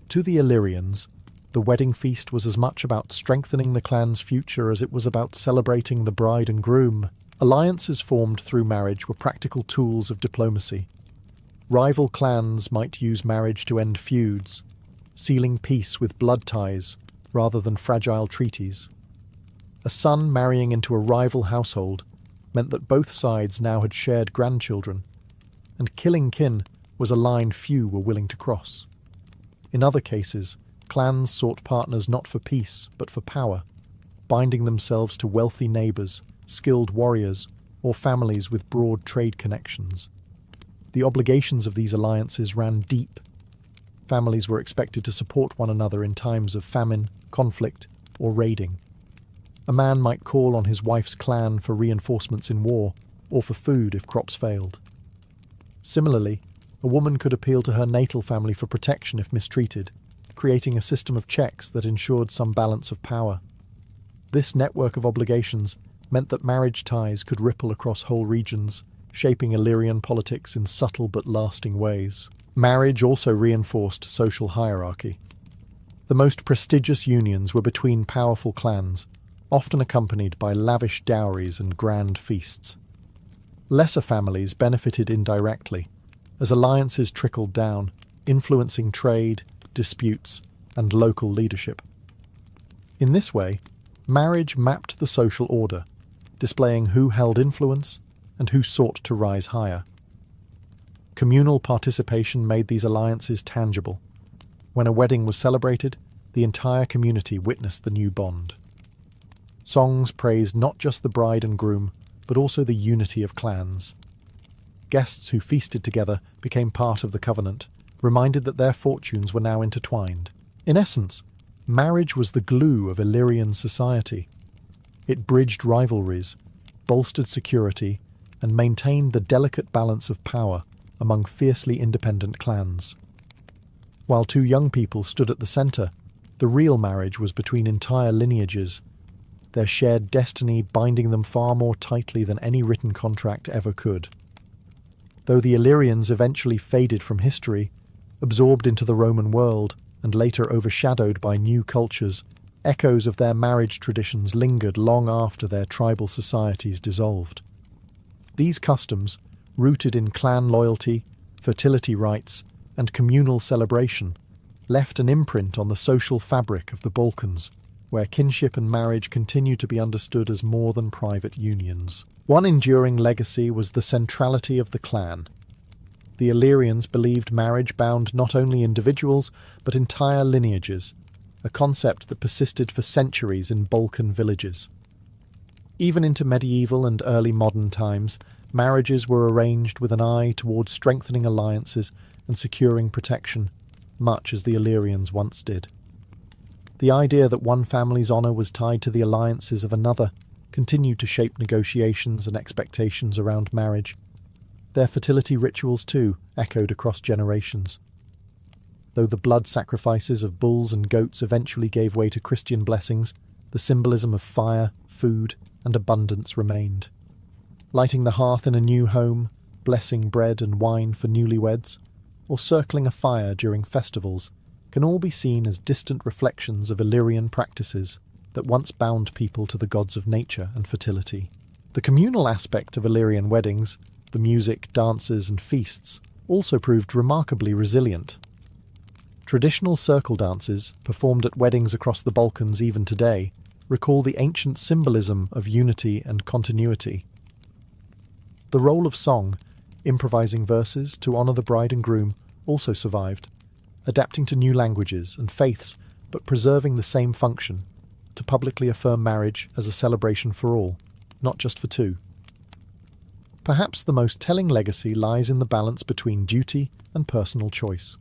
To the Illyrians, the wedding feast was as much about strengthening the clan's future as it was about celebrating the bride and groom. Alliances formed through marriage were practical tools of diplomacy. Rival clans might use marriage to end feuds, sealing peace with blood ties rather than fragile treaties. A son marrying into a rival household meant that both sides now had shared grandchildren, and killing kin was a line few were willing to cross. In other cases, clans sought partners not for peace, but for power, binding themselves to wealthy neighbours, skilled warriors, or families with broad trade connections. The obligations of these alliances ran deep. Families were expected to support one another in times of famine, conflict, or raiding. A man might call on his wife's clan for reinforcements in war, or for food if crops failed. Similarly, a woman could appeal to her natal family for protection if mistreated, creating a system of checks that ensured some balance of power. This network of obligations meant that marriage ties could ripple across whole regions, shaping Illyrian politics in subtle but lasting ways. Marriage also reinforced social hierarchy. The most prestigious unions were between powerful clans, often accompanied by lavish dowries and grand feasts. Lesser families benefited indirectly, as alliances trickled down, influencing trade, disputes, and local leadership. In this way, marriage mapped the social order, displaying who held influence and who sought to rise higher. Communal participation made these alliances tangible. When a wedding was celebrated, the entire community witnessed the new bond. Songs praised not just the bride and groom, but also the unity of clans. Guests who feasted together became part of the covenant, reminded that their fortunes were now intertwined. In essence, marriage was the glue of Illyrian society. It bridged rivalries, bolstered security, and maintained the delicate balance of power among fiercely independent clans. While two young people stood at the centre, the real marriage was between entire lineages, their shared destiny binding them far more tightly than any written contract ever could. Though the Illyrians eventually faded from history, absorbed into the Roman world, and later overshadowed by new cultures, echoes of their marriage traditions lingered long after their tribal societies dissolved. These customs, rooted in clan loyalty, fertility rites, and communal celebration, left an imprint on the social fabric of the Balkans, where kinship and marriage continue to be understood as more than private unions. One enduring legacy was the centrality of the clan. The Illyrians believed marriage bound not only individuals, but entire lineages, a concept that persisted for centuries in Balkan villages. Even into medieval and early modern times, marriages were arranged with an eye towards strengthening alliances and securing protection, much as the Illyrians once did. The idea that one family's honour was tied to the alliances of another continued to shape negotiations and expectations around marriage. Their fertility rituals, too, echoed across generations. Though the blood sacrifices of bulls and goats eventually gave way to Christian blessings, the symbolism of fire, food, and abundance remained. Lighting the hearth in a new home, blessing bread and wine for newlyweds, or circling a fire during festivals can all be seen as distant reflections of Illyrian practices that once bound people to the gods of nature and fertility. The communal aspect of Illyrian weddings, the music, dances, and feasts, also proved remarkably resilient. Traditional circle dances, performed at weddings across the Balkans even today, recall the ancient symbolism of unity and continuity. The role of song, improvising verses to honour the bride and groom, also survived, adapting to new languages and faiths but preserving the same function, to publicly affirm marriage as a celebration for all, not just for two. Perhaps the most telling legacy lies in the balance between duty and personal choice.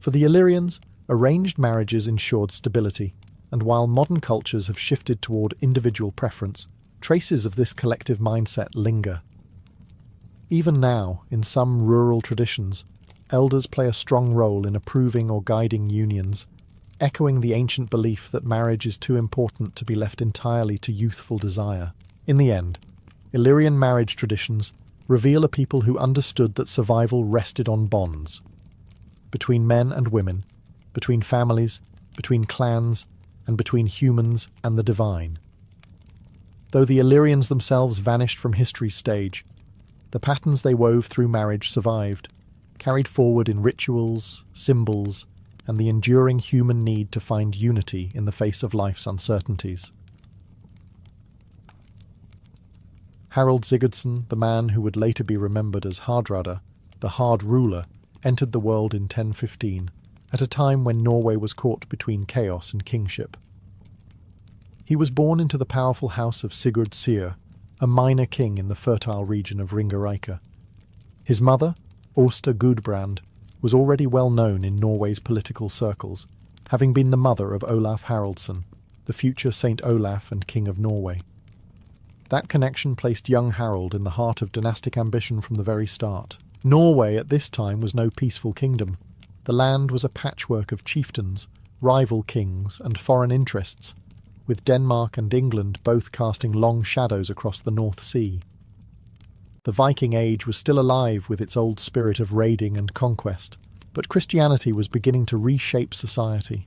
For the Illyrians, arranged marriages ensured stability, and while modern cultures have shifted toward individual preference, traces of this collective mindset linger. Even now, in some rural traditions, elders play a strong role in approving or guiding unions, echoing the ancient belief that marriage is too important to be left entirely to youthful desire. In the end, Illyrian marriage traditions reveal a people who understood that survival rested on bonds. Between men and women, between families, between clans, and between humans and the divine. Though the Illyrians themselves vanished from history's stage, the patterns they wove through marriage survived, carried forward in rituals, symbols, and the enduring human need to find unity in the face of life's uncertainties. Harold Sigurdsson, the man who would later be remembered as Hardrada, the Hard Ruler, entered the world in 1015, at a time when Norway was caught between chaos and kingship. He was born into the powerful house of Sigurd Syr, a minor king in the fertile region of Ringerike. His mother, Åsta Gudbrand, was already well known in Norway's political circles, having been the mother of Olaf Haraldsson, the future Saint Olaf and King of Norway. That connection placed young Harold in the heart of dynastic ambition from the very start. Norway at this time was no peaceful kingdom. The land was a patchwork of chieftains, rival kings, and foreign interests, with Denmark and England both casting long shadows across the North Sea. The Viking Age was still alive with its old spirit of raiding and conquest, but Christianity was beginning to reshape society.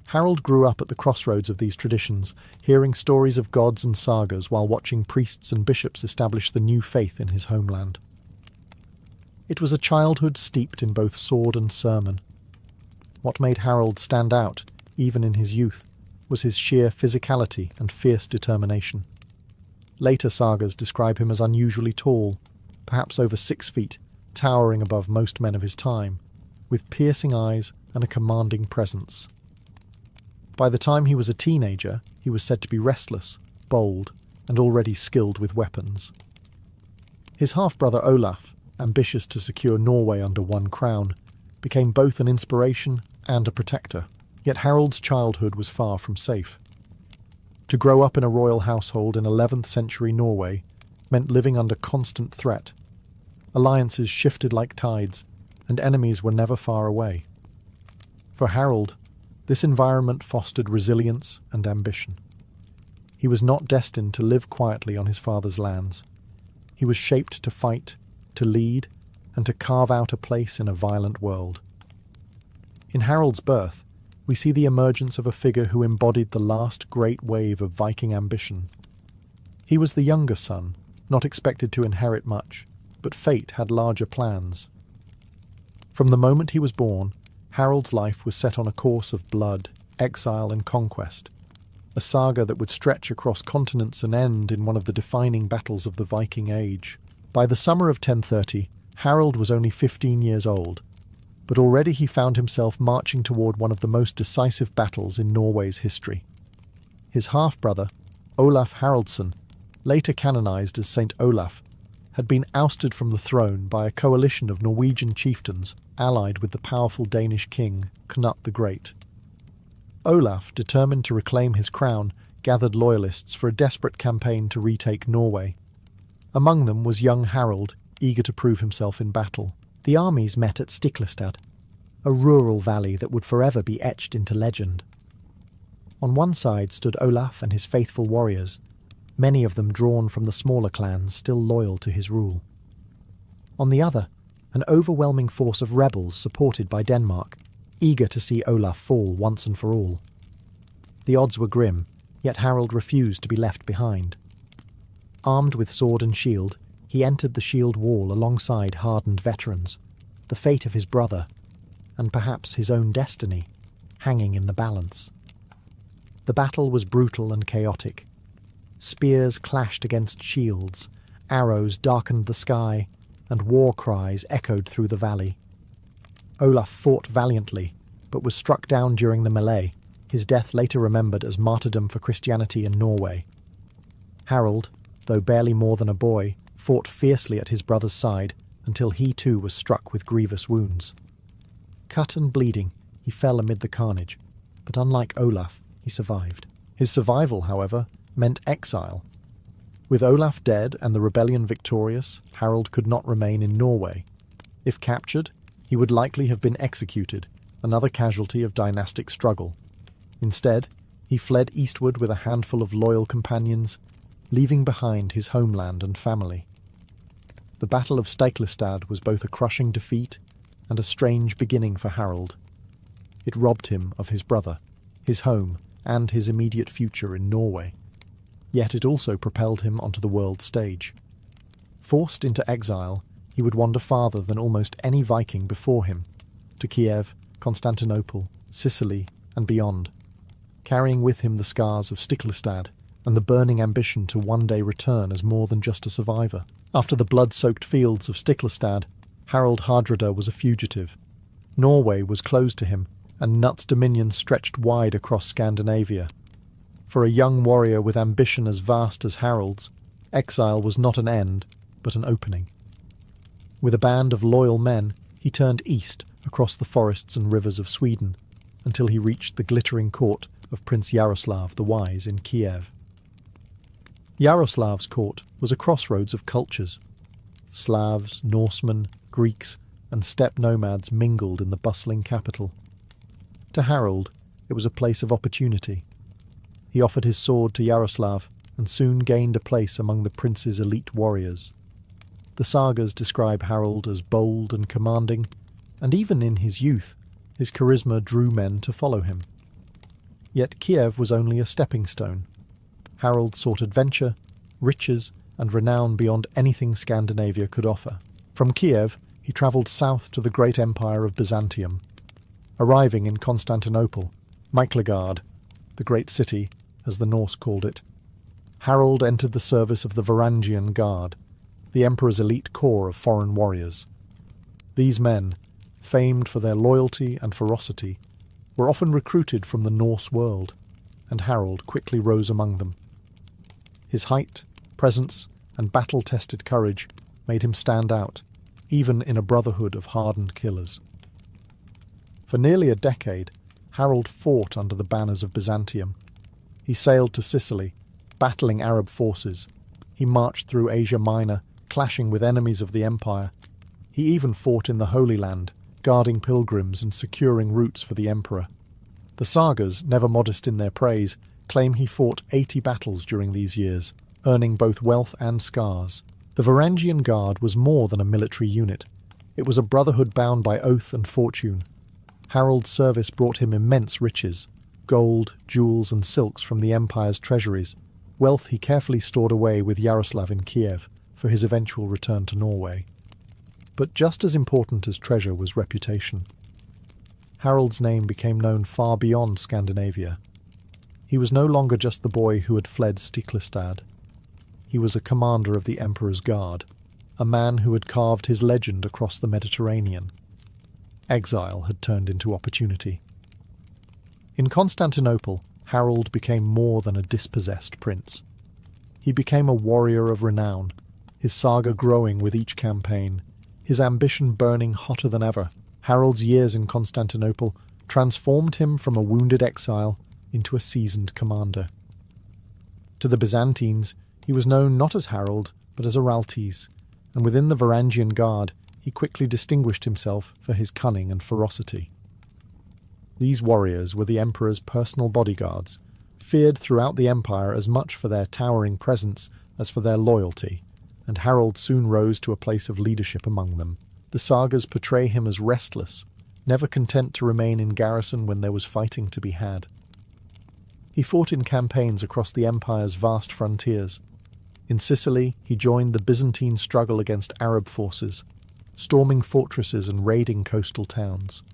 Harold grew up at the crossroads of these traditions, hearing stories of gods and sagas while watching priests and bishops establish the new faith in his homeland. It was a childhood steeped in both sword and sermon. What made Harold stand out, even in his youth, was his sheer physicality and fierce determination. Later sagas describe him as unusually tall, perhaps over 6 feet, towering above most men of his time, with piercing eyes and a commanding presence. By the time he was a teenager, he was said to be restless, bold, and already skilled with weapons. His half-brother Olaf, ambitious to secure Norway under one crown, became both an inspiration and a protector. Yet Harold's childhood was far from safe. To grow up in a royal household in 11th century Norway meant living under constant threat. Alliances shifted like tides, and enemies were never far away. For Harold, this environment fostered resilience and ambition. He was not destined to live quietly on his father's lands. He was shaped to fight, to lead, and to carve out a place in a violent world. In Harold's birth, we see the emergence of a figure who embodied the last great wave of Viking ambition. He was the younger son, not expected to inherit much, but fate had larger plans. From the moment he was born, Harold's life was set on a course of blood, exile and conquest, a saga that would stretch across continents and end in one of the defining battles of the Viking Age. By the summer of 1030, Harold was only 15 years old, but already he found himself marching toward one of the most decisive battles in Norway's history. His half-brother, Olaf Haraldsson, later canonized as Saint Olaf, had been ousted from the throne by a coalition of Norwegian chieftains allied with the powerful Danish king Knut the Great. Olaf, determined to reclaim his crown, gathered loyalists for a desperate campaign to retake Norway. Among them was young Harald, eager to prove himself in battle. The armies met at Stiklestad, a rural valley that would forever be etched into legend. On one side stood Olaf and his faithful warriors, many of them drawn from the smaller clans still loyal to his rule. On the other, an overwhelming force of rebels supported by Denmark, eager to see Olaf fall once and for all. The odds were grim, yet Harald refused to be left behind. Armed with sword and shield, he entered the shield wall alongside hardened veterans, the fate of his brother, and perhaps his own destiny, hanging in the balance. The battle was brutal and chaotic. Spears clashed against shields, arrows darkened the sky, and war cries echoed through the valley. Olaf fought valiantly, but was struck down during the melee, his death later remembered as martyrdom for Christianity in Norway. Harald, though barely more than a boy, fought fiercely at his brother's side until he too was struck with grievous wounds. Cut and bleeding, he fell amid the carnage, but unlike Olaf, he survived. His survival, however, meant exile. With Olaf dead and the rebellion victorious, Harald could not remain in Norway. If captured, he would likely have been executed, another casualty of dynastic struggle. Instead, he fled eastward with a handful of loyal companions, leaving behind his homeland and family. The Battle of Stiklestad was both a crushing defeat and a strange beginning for Harald. It robbed him of his brother, his home, and his immediate future in Norway. Yet it also propelled him onto the world stage. Forced into exile, he would wander farther than almost any Viking before him, to Kiev, Constantinople, Sicily, and beyond, carrying with him the scars of Stiklestad and the burning ambition to one day return as more than just a survivor. After the blood-soaked fields of Stiklestad, Harald Hardrada was a fugitive. Norway was closed to him, and Knut's dominion stretched wide across Scandinavia. For a young warrior with ambition as vast as Harald's, exile was not an end, but an opening. With a band of loyal men, he turned east across the forests and rivers of Sweden, until he reached the glittering court of Prince Yaroslav the Wise in Kiev. Yaroslav's court was a crossroads of cultures. Slavs, Norsemen, Greeks, and steppe nomads mingled in the bustling capital. To Harald, it was a place of opportunity. He offered his sword to Yaroslav and soon gained a place among the prince's elite warriors. The sagas describe Harald as bold and commanding, and even in his youth, his charisma drew men to follow him. Yet Kiev was only a stepping stone. Harald sought adventure, riches, and renown beyond anything Scandinavia could offer. From Kiev, he travelled south to the great empire of Byzantium. Arriving in Constantinople, Miklagard, the great city, as the Norse called it, Harald entered the service of the Varangian Guard, the emperor's elite corps of foreign warriors. These men, famed for their loyalty and ferocity, were often recruited from the Norse world, and Harald quickly rose among them. His height, presence, and battle-tested courage made him stand out, even in a brotherhood of hardened killers. For nearly a decade, Harald fought under the banners of Byzantium. He sailed to Sicily, battling Arab forces. He marched through Asia Minor, clashing with enemies of the empire. He even fought in the Holy Land, guarding pilgrims and securing routes for the emperor. The sagas, never modest in their praise, claim he fought 80 battles during these years, earning both wealth and scars. The Varangian Guard was more than a military unit. It was a brotherhood bound by oath and fortune. Harald's service brought him immense riches, gold, jewels, and silks from the empire's treasuries, wealth he carefully stored away with Yaroslav in Kiev for his eventual return to Norway. But just as important as treasure was reputation. Harald's name became known far beyond Scandinavia. He was no longer just the boy who had fled Stiklestad. He was a commander of the Emperor's Guard, a man who had carved his legend across the Mediterranean. Exile had turned into opportunity. In Constantinople, Harold became more than a dispossessed prince. He became a warrior of renown, his saga growing with each campaign, his ambition burning hotter than ever. Harold's years in Constantinople transformed him from a wounded exile into a seasoned commander. To the Byzantines, he was known not as Harold, but as Araltes, and within the Varangian Guard, he quickly distinguished himself for his cunning and ferocity. These warriors were the emperor's personal bodyguards, feared throughout the empire as much for their towering presence as for their loyalty, and Harold soon rose to a place of leadership among them. The sagas portray him as restless, never content to remain in garrison when there was fighting to be had. He fought in campaigns across the empire's vast frontiers. In Sicily, he joined the Byzantine struggle against Arab forces, storming fortresses and raiding coastal towns.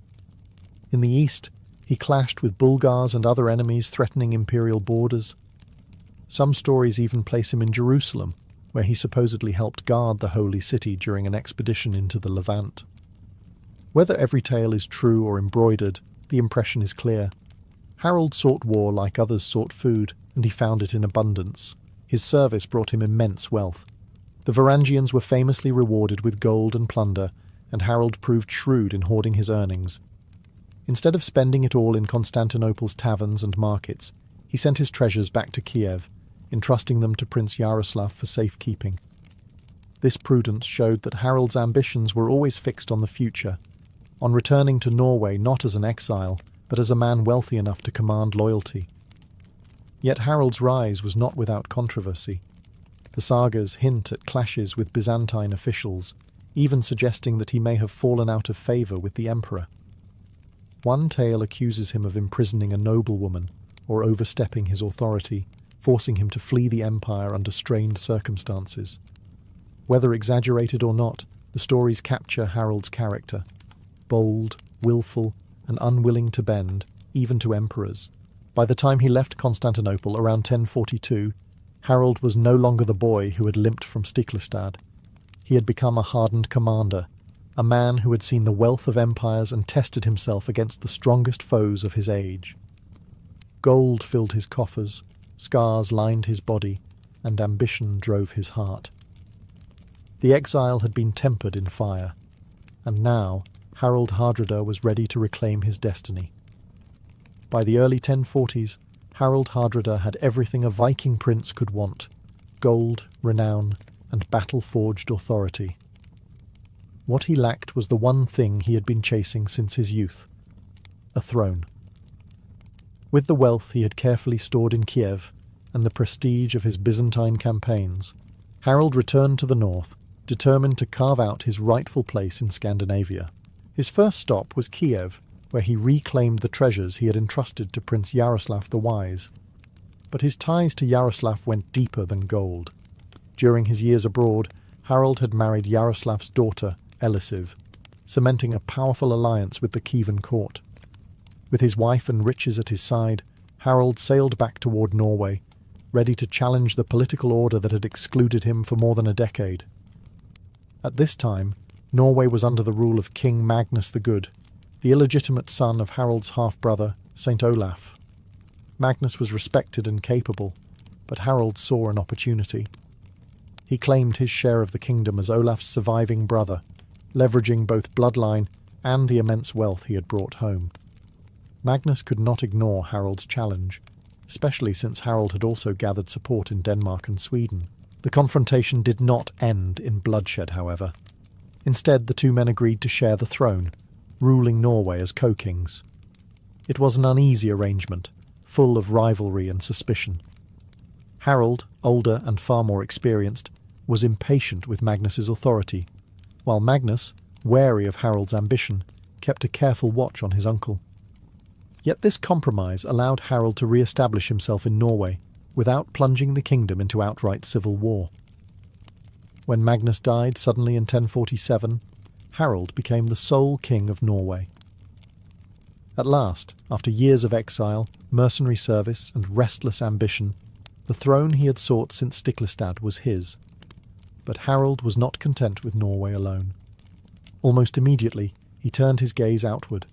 In the east, he clashed with Bulgars and other enemies threatening imperial borders. Some stories even place him in Jerusalem, where he supposedly helped guard the holy city during an expedition into the Levant. Whether every tale is true or embroidered, the impression is clear. Harold sought war like others sought food, and he found it in abundance. His service brought him immense wealth. The Varangians were famously rewarded with gold and plunder, and Harold proved shrewd in hoarding his earnings. Instead of spending it all in Constantinople's taverns and markets, he sent his treasures back to Kiev, entrusting them to Prince Yaroslav for safekeeping. This prudence showed that Harold's ambitions were always fixed on the future, on returning to Norway not as an exile, but as a man wealthy enough to command loyalty. Yet Harold's rise was not without controversy. The sagas hint at clashes with Byzantine officials, even suggesting that he may have fallen out of favour with the emperor. One tale accuses him of imprisoning a noblewoman or overstepping his authority, forcing him to flee the empire under strained circumstances. Whether exaggerated or not, the stories capture Harold's character: bold, willful, and unwilling to bend, even to emperors. By the time he left Constantinople around 1042, Harold was no longer the boy who had limped from Stiklestad. He had become a hardened commander, a man who had seen the wealth of empires and tested himself against the strongest foes of his age. Gold filled his coffers, scars lined his body, and ambition drove his heart. The exile had been tempered in fire, and now Harold Hardrada was ready to reclaim his destiny. By the early 1040s, Harold Hardrada had everything a Viking prince could want: gold, renown, and battle-forged authority. What he lacked was the one thing he had been chasing since his youth: a throne. With the wealth he had carefully stored in Kiev and the prestige of his Byzantine campaigns, Harold returned to the north, determined to carve out his rightful place in Scandinavia. His first stop was Kiev, where he reclaimed the treasures he had entrusted to Prince Yaroslav the Wise. But his ties to Yaroslav went deeper than gold. During his years abroad, Harold had married Yaroslav's daughter, Elisiv, cementing a powerful alliance with the Kievan court. With his wife and riches at his side, Harold sailed back toward Norway, ready to challenge the political order that had excluded him for more than a decade. At this time, Norway was under the rule of King Magnus the Good, the illegitimate son of Harold's half-brother, Saint Olaf. Magnus was respected and capable, but Harold saw an opportunity. He claimed his share of the kingdom as Olaf's surviving brother, leveraging both bloodline and the immense wealth he had brought home. Magnus could not ignore Harold's challenge, especially since Harold had also gathered support in Denmark and Sweden. The confrontation did not end in bloodshed, however. Instead, the two men agreed to share the throne, ruling Norway as co-kings. It was an uneasy arrangement, full of rivalry and suspicion. Harold, older and far more experienced, was impatient with Magnus's authority, while Magnus, wary of Harold's ambition, kept a careful watch on his uncle. Yet this compromise allowed Harold to re-establish himself in Norway without plunging the kingdom into outright civil war. When Magnus died suddenly in 1047, Harold became the sole king of Norway. At last, after years of exile, mercenary service, and restless ambition, the throne he had sought since Stiklestad was his. But Harold was not content with Norway alone. Almost immediately, he turned his gaze outward,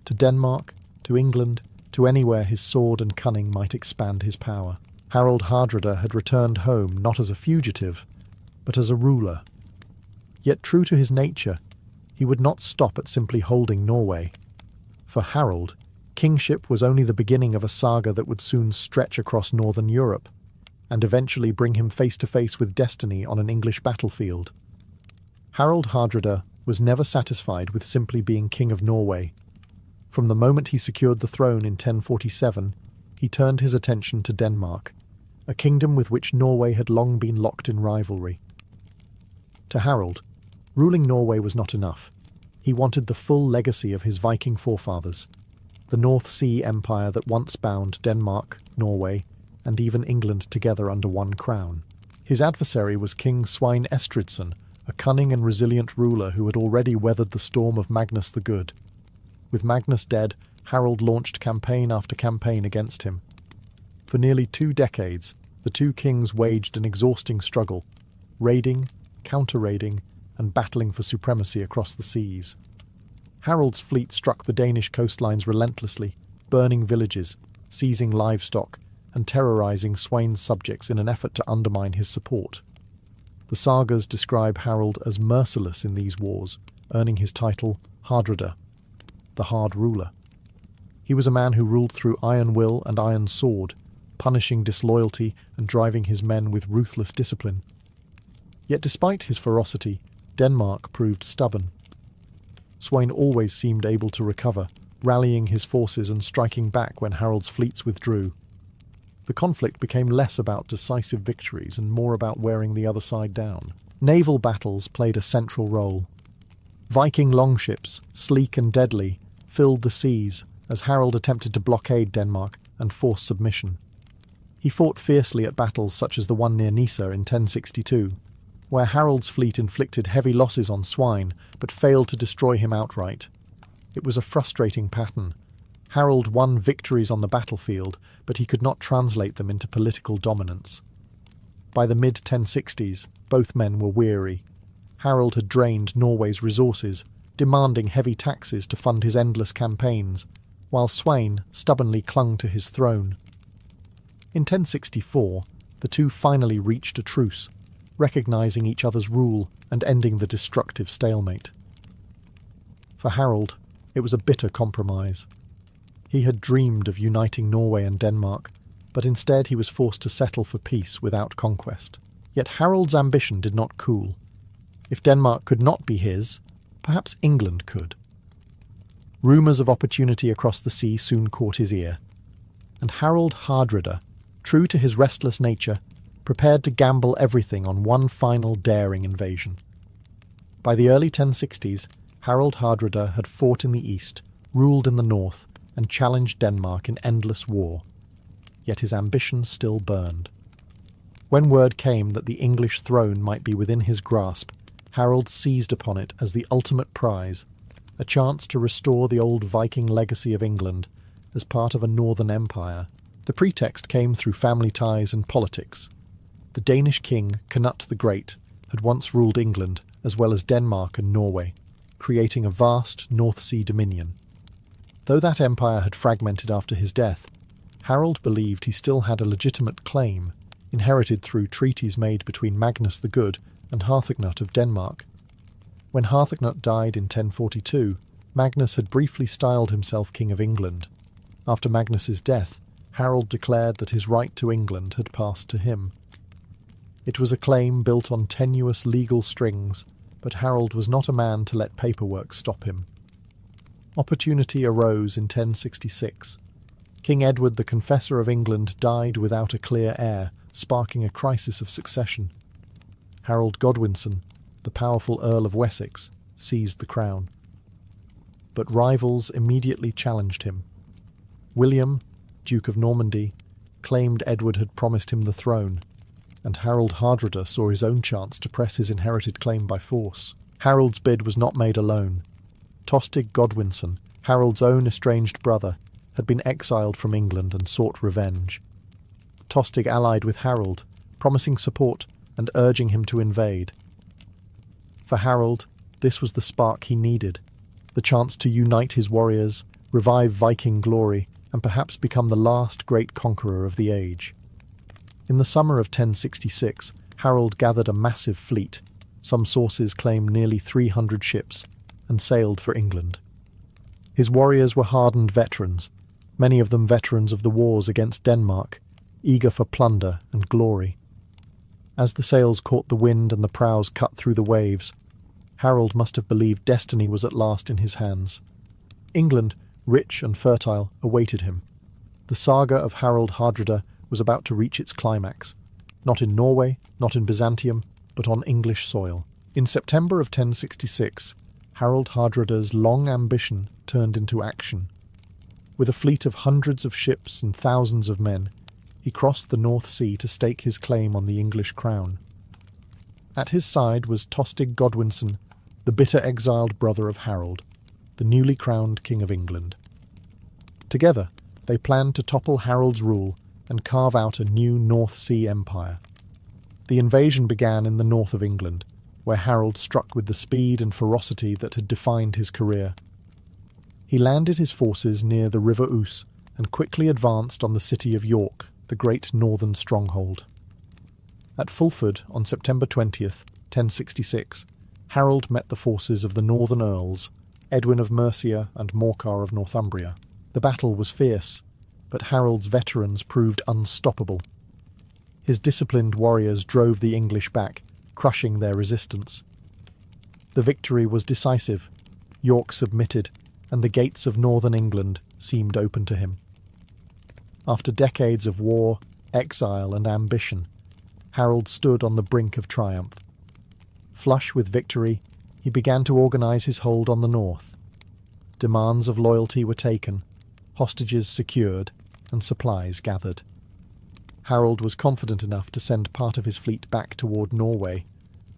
to Denmark, to England, to anywhere his sword and cunning might expand his power. Harold Hardrada had returned home not as a fugitive, but as a ruler. Yet true to his nature, he would not stop at simply holding Norway. For Harold, kingship was only the beginning of a saga that would soon stretch across northern Europe, and eventually bring him face to face with destiny on an English battlefield. Harold Hardrada was never satisfied with simply being King of Norway. From the moment he secured the throne in 1047, he turned his attention to Denmark, a kingdom with which Norway had long been locked in rivalry. To Harold, ruling Norway was not enough. He wanted the full legacy of his Viking forefathers, the North Sea Empire that once bound Denmark, Norway, and even England together under one crown. His adversary was King Svein Estridsson, a cunning and resilient ruler who had already weathered the storm of Magnus the Good. With Magnus dead, Harold launched campaign after campaign against him. For nearly 2 decades, the two kings waged an exhausting struggle, raiding, counter-raiding, and battling for supremacy across the seas. Harold's fleet struck the Danish coastlines relentlessly, burning villages, seizing livestock, and terrorizing Svein's subjects in an effort to undermine his support. The sagas describe Harold as merciless in these wars, earning his title Hardrada, the hard ruler. He was a man who ruled through iron will and iron sword, punishing disloyalty and driving his men with ruthless discipline. Yet despite his ferocity, Denmark proved stubborn. Svein always seemed able to recover, rallying his forces and striking back when Harold's fleets withdrew. The conflict became less about decisive victories and more about wearing the other side down. Naval battles played a central role. Viking longships, sleek and deadly, filled the seas as Harold attempted to blockade Denmark and force submission. He fought fiercely at battles such as the one near Nisa in 1062, where Harold's fleet inflicted heavy losses on Svein but failed to destroy him outright. It was a frustrating pattern. Harold won victories on the battlefield, but he could not translate them into political dominance. By the mid-1060s, both men were weary. Harold had drained Norway's resources, demanding heavy taxes to fund his endless campaigns, while Svein stubbornly clung to his throne. In 1064, the two finally reached a truce, recognizing each other's rule and ending the destructive stalemate. For Harold, it was a bitter compromise. He had dreamed of uniting Norway and Denmark, but instead he was forced to settle for peace without conquest. Yet Harold's ambition did not cool. If Denmark could not be his, perhaps England could. Rumours of opportunity across the sea soon caught his ear, and Harold Hardrada, true to his restless nature, prepared to gamble everything on one final daring invasion. By the early 1060s, Harold Hardrada had fought in the east, ruled in the north, and challenged Denmark in endless war. Yet his ambition still burned. When word came that the English throne might be within his grasp, Harold seized upon it as the ultimate prize, a chance to restore the old Viking legacy of England as part of a northern empire. The pretext came through family ties and politics. The Danish king, Canute the Great, had once ruled England as well as Denmark and Norway, creating a vast North Sea dominion. Though that empire had fragmented after his death, Harold believed he still had a legitimate claim, inherited through treaties made between Magnus the Good and Harthacnut of Denmark. When Harthacnut died in 1042, Magnus had briefly styled himself King of England. After Magnus's death, Harold declared that his right to England had passed to him. It was a claim built on tenuous legal strings, but Harold was not a man to let paperwork stop him. Opportunity arose in 1066. King Edward the Confessor of England died without a clear heir, sparking a crisis of succession. Harold Godwinson, the powerful Earl of Wessex, seized the crown. But rivals immediately challenged him. William, Duke of Normandy, claimed Edward had promised him the throne, and Harold Hardrada saw his own chance to press his inherited claim by force. Harold's bid was not made alone. Tostig Godwinson, Harold's own estranged brother, had been exiled from England and sought revenge. Tostig allied with Harold, promising support and urging him to invade. For Harold, this was the spark he needed, the chance to unite his warriors, revive Viking glory, and perhaps become the last great conqueror of the age. In the summer of 1066, Harold gathered a massive fleet, some sources claim nearly 300 ships, and sailed for England. His warriors were hardened veterans, many of them veterans of the wars against Denmark, eager for plunder and glory. As the sails caught the wind and the prows cut through the waves, Harold must have believed destiny was at last in his hands. England, rich and fertile, awaited him. The saga of Harold Hardrada was about to reach its climax, not in Norway, not in Byzantium, but on English soil. In September of 1066, Harold Hardrada's long ambition turned into action. With a fleet of hundreds of ships and thousands of men, he crossed the North Sea to stake his claim on the English crown. At his side was Tostig Godwinson, the bitter exiled brother of Harold, the newly crowned King of England. Together, they planned to topple Harold's rule and carve out a new North Sea empire. The invasion began in the north of England, where Harold struck with the speed and ferocity that had defined his career. He landed his forces near the River Ouse and quickly advanced on the city of York, the great northern stronghold. At Fulford on September 20th, 1066, Harold met the forces of the northern earls, Edwin of Mercia and Morcar of Northumbria. The battle was fierce, but Harold's veterans proved unstoppable. His disciplined warriors drove the English back, crushing their resistance. The victory was decisive. York submitted, and the gates of northern England seemed open to him. After decades of war, exile, and ambition, Harold stood on the brink of triumph. Flush with victory, he began to organize his hold on the north. Demands of loyalty were taken, hostages secured, and supplies gathered. Harold was confident enough to send part of his fleet back toward Norway,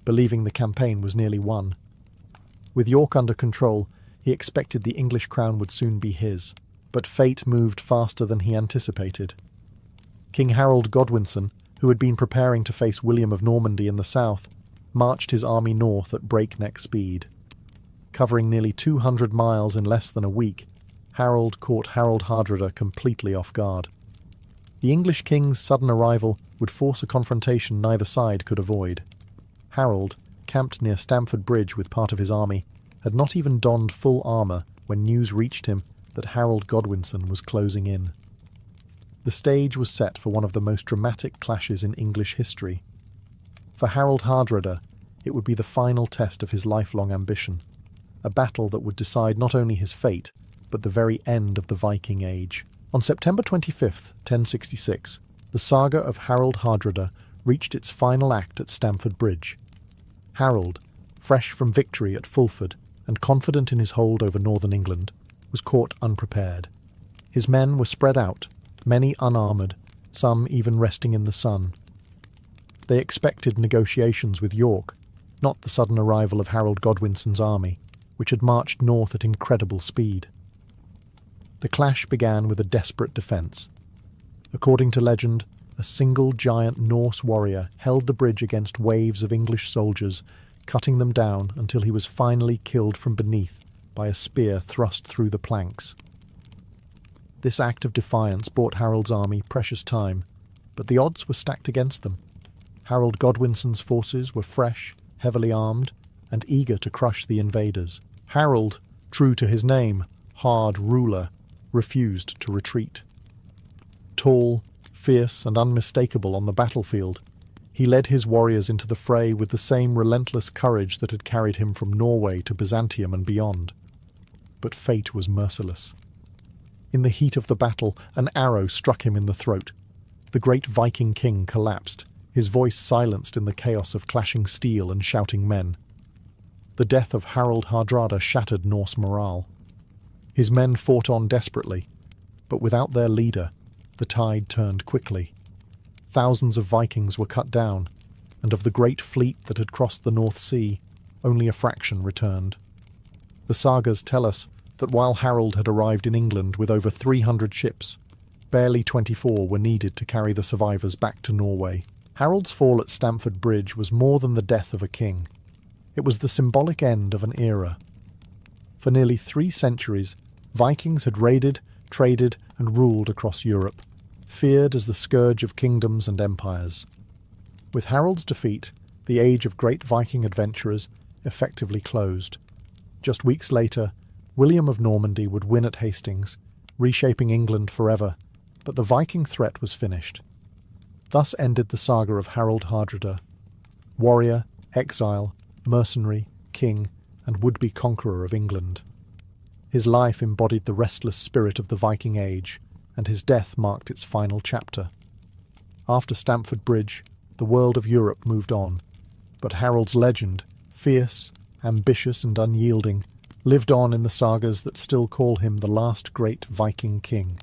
believing the campaign was nearly won. With York under control, he expected the English crown would soon be his, but fate moved faster than he anticipated. King Harold Godwinson, who had been preparing to face William of Normandy in the south, marched his army north at breakneck speed. Covering nearly 200 miles in less than a week, Harold caught Harold Hardrada completely off guard. The English king's sudden arrival would force a confrontation neither side could avoid. Harold, camped near Stamford Bridge with part of his army, had not even donned full armour when news reached him that Harold Godwinson was closing in. The stage was set for one of the most dramatic clashes in English history. For Harold Hardrada, it would be the final test of his lifelong ambition, a battle that would decide not only his fate, but the very end of the Viking Age. On September 25th, 1066, the saga of Harold Hardrada reached its final act at Stamford Bridge. Harold, fresh from victory at Fulford and confident in his hold over northern England, was caught unprepared. His men were spread out, many unarmoured, some even resting in the sun. They expected negotiations with York, not the sudden arrival of Harold Godwinson's army, which had marched north at incredible speed. The clash began with a desperate defence. According to legend, a single giant Norse warrior held the bridge against waves of English soldiers, cutting them down until he was finally killed from beneath by a spear thrust through the planks. This act of defiance bought Harold's army precious time, but the odds were stacked against them. Harold Godwinson's forces were fresh, heavily armed, and eager to crush the invaders. Harold, true to his name, hard ruler, refused to retreat. Tall, fierce, and unmistakable on the battlefield, he led his warriors into the fray with the same relentless courage that had carried him from Norway to Byzantium and beyond. But fate was merciless. In the heat of the battle, an arrow struck him in the throat. The great Viking king collapsed, his voice silenced in the chaos of clashing steel and shouting men. The death of Harold Hardrada shattered Norse morale. His men fought on desperately, but without their leader, the tide turned quickly. Thousands of Vikings were cut down, and of the great fleet that had crossed the North Sea, only a fraction returned. The sagas tell us that while Harold had arrived in England with over 300 ships, barely 24 were needed to carry the survivors back to Norway. Harold's fall at Stamford Bridge was more than the death of a king. It was the symbolic end of an era. For nearly 3 centuries, Vikings had raided, traded, and ruled across Europe, feared as the scourge of kingdoms and empires. With Harold's defeat, the age of great Viking adventurers effectively closed. Just weeks later, William of Normandy would win at Hastings, reshaping England forever, but the Viking threat was finished. Thus ended the saga of Harold Hardrada, warrior, exile, mercenary, king, and would-be conqueror of England. His life embodied the restless spirit of the Viking Age, and his death marked its final chapter. After Stamford Bridge, the world of Europe moved on, but Harold's legend, fierce, ambitious and unyielding, lived on in the sagas that still call him the last great Viking king.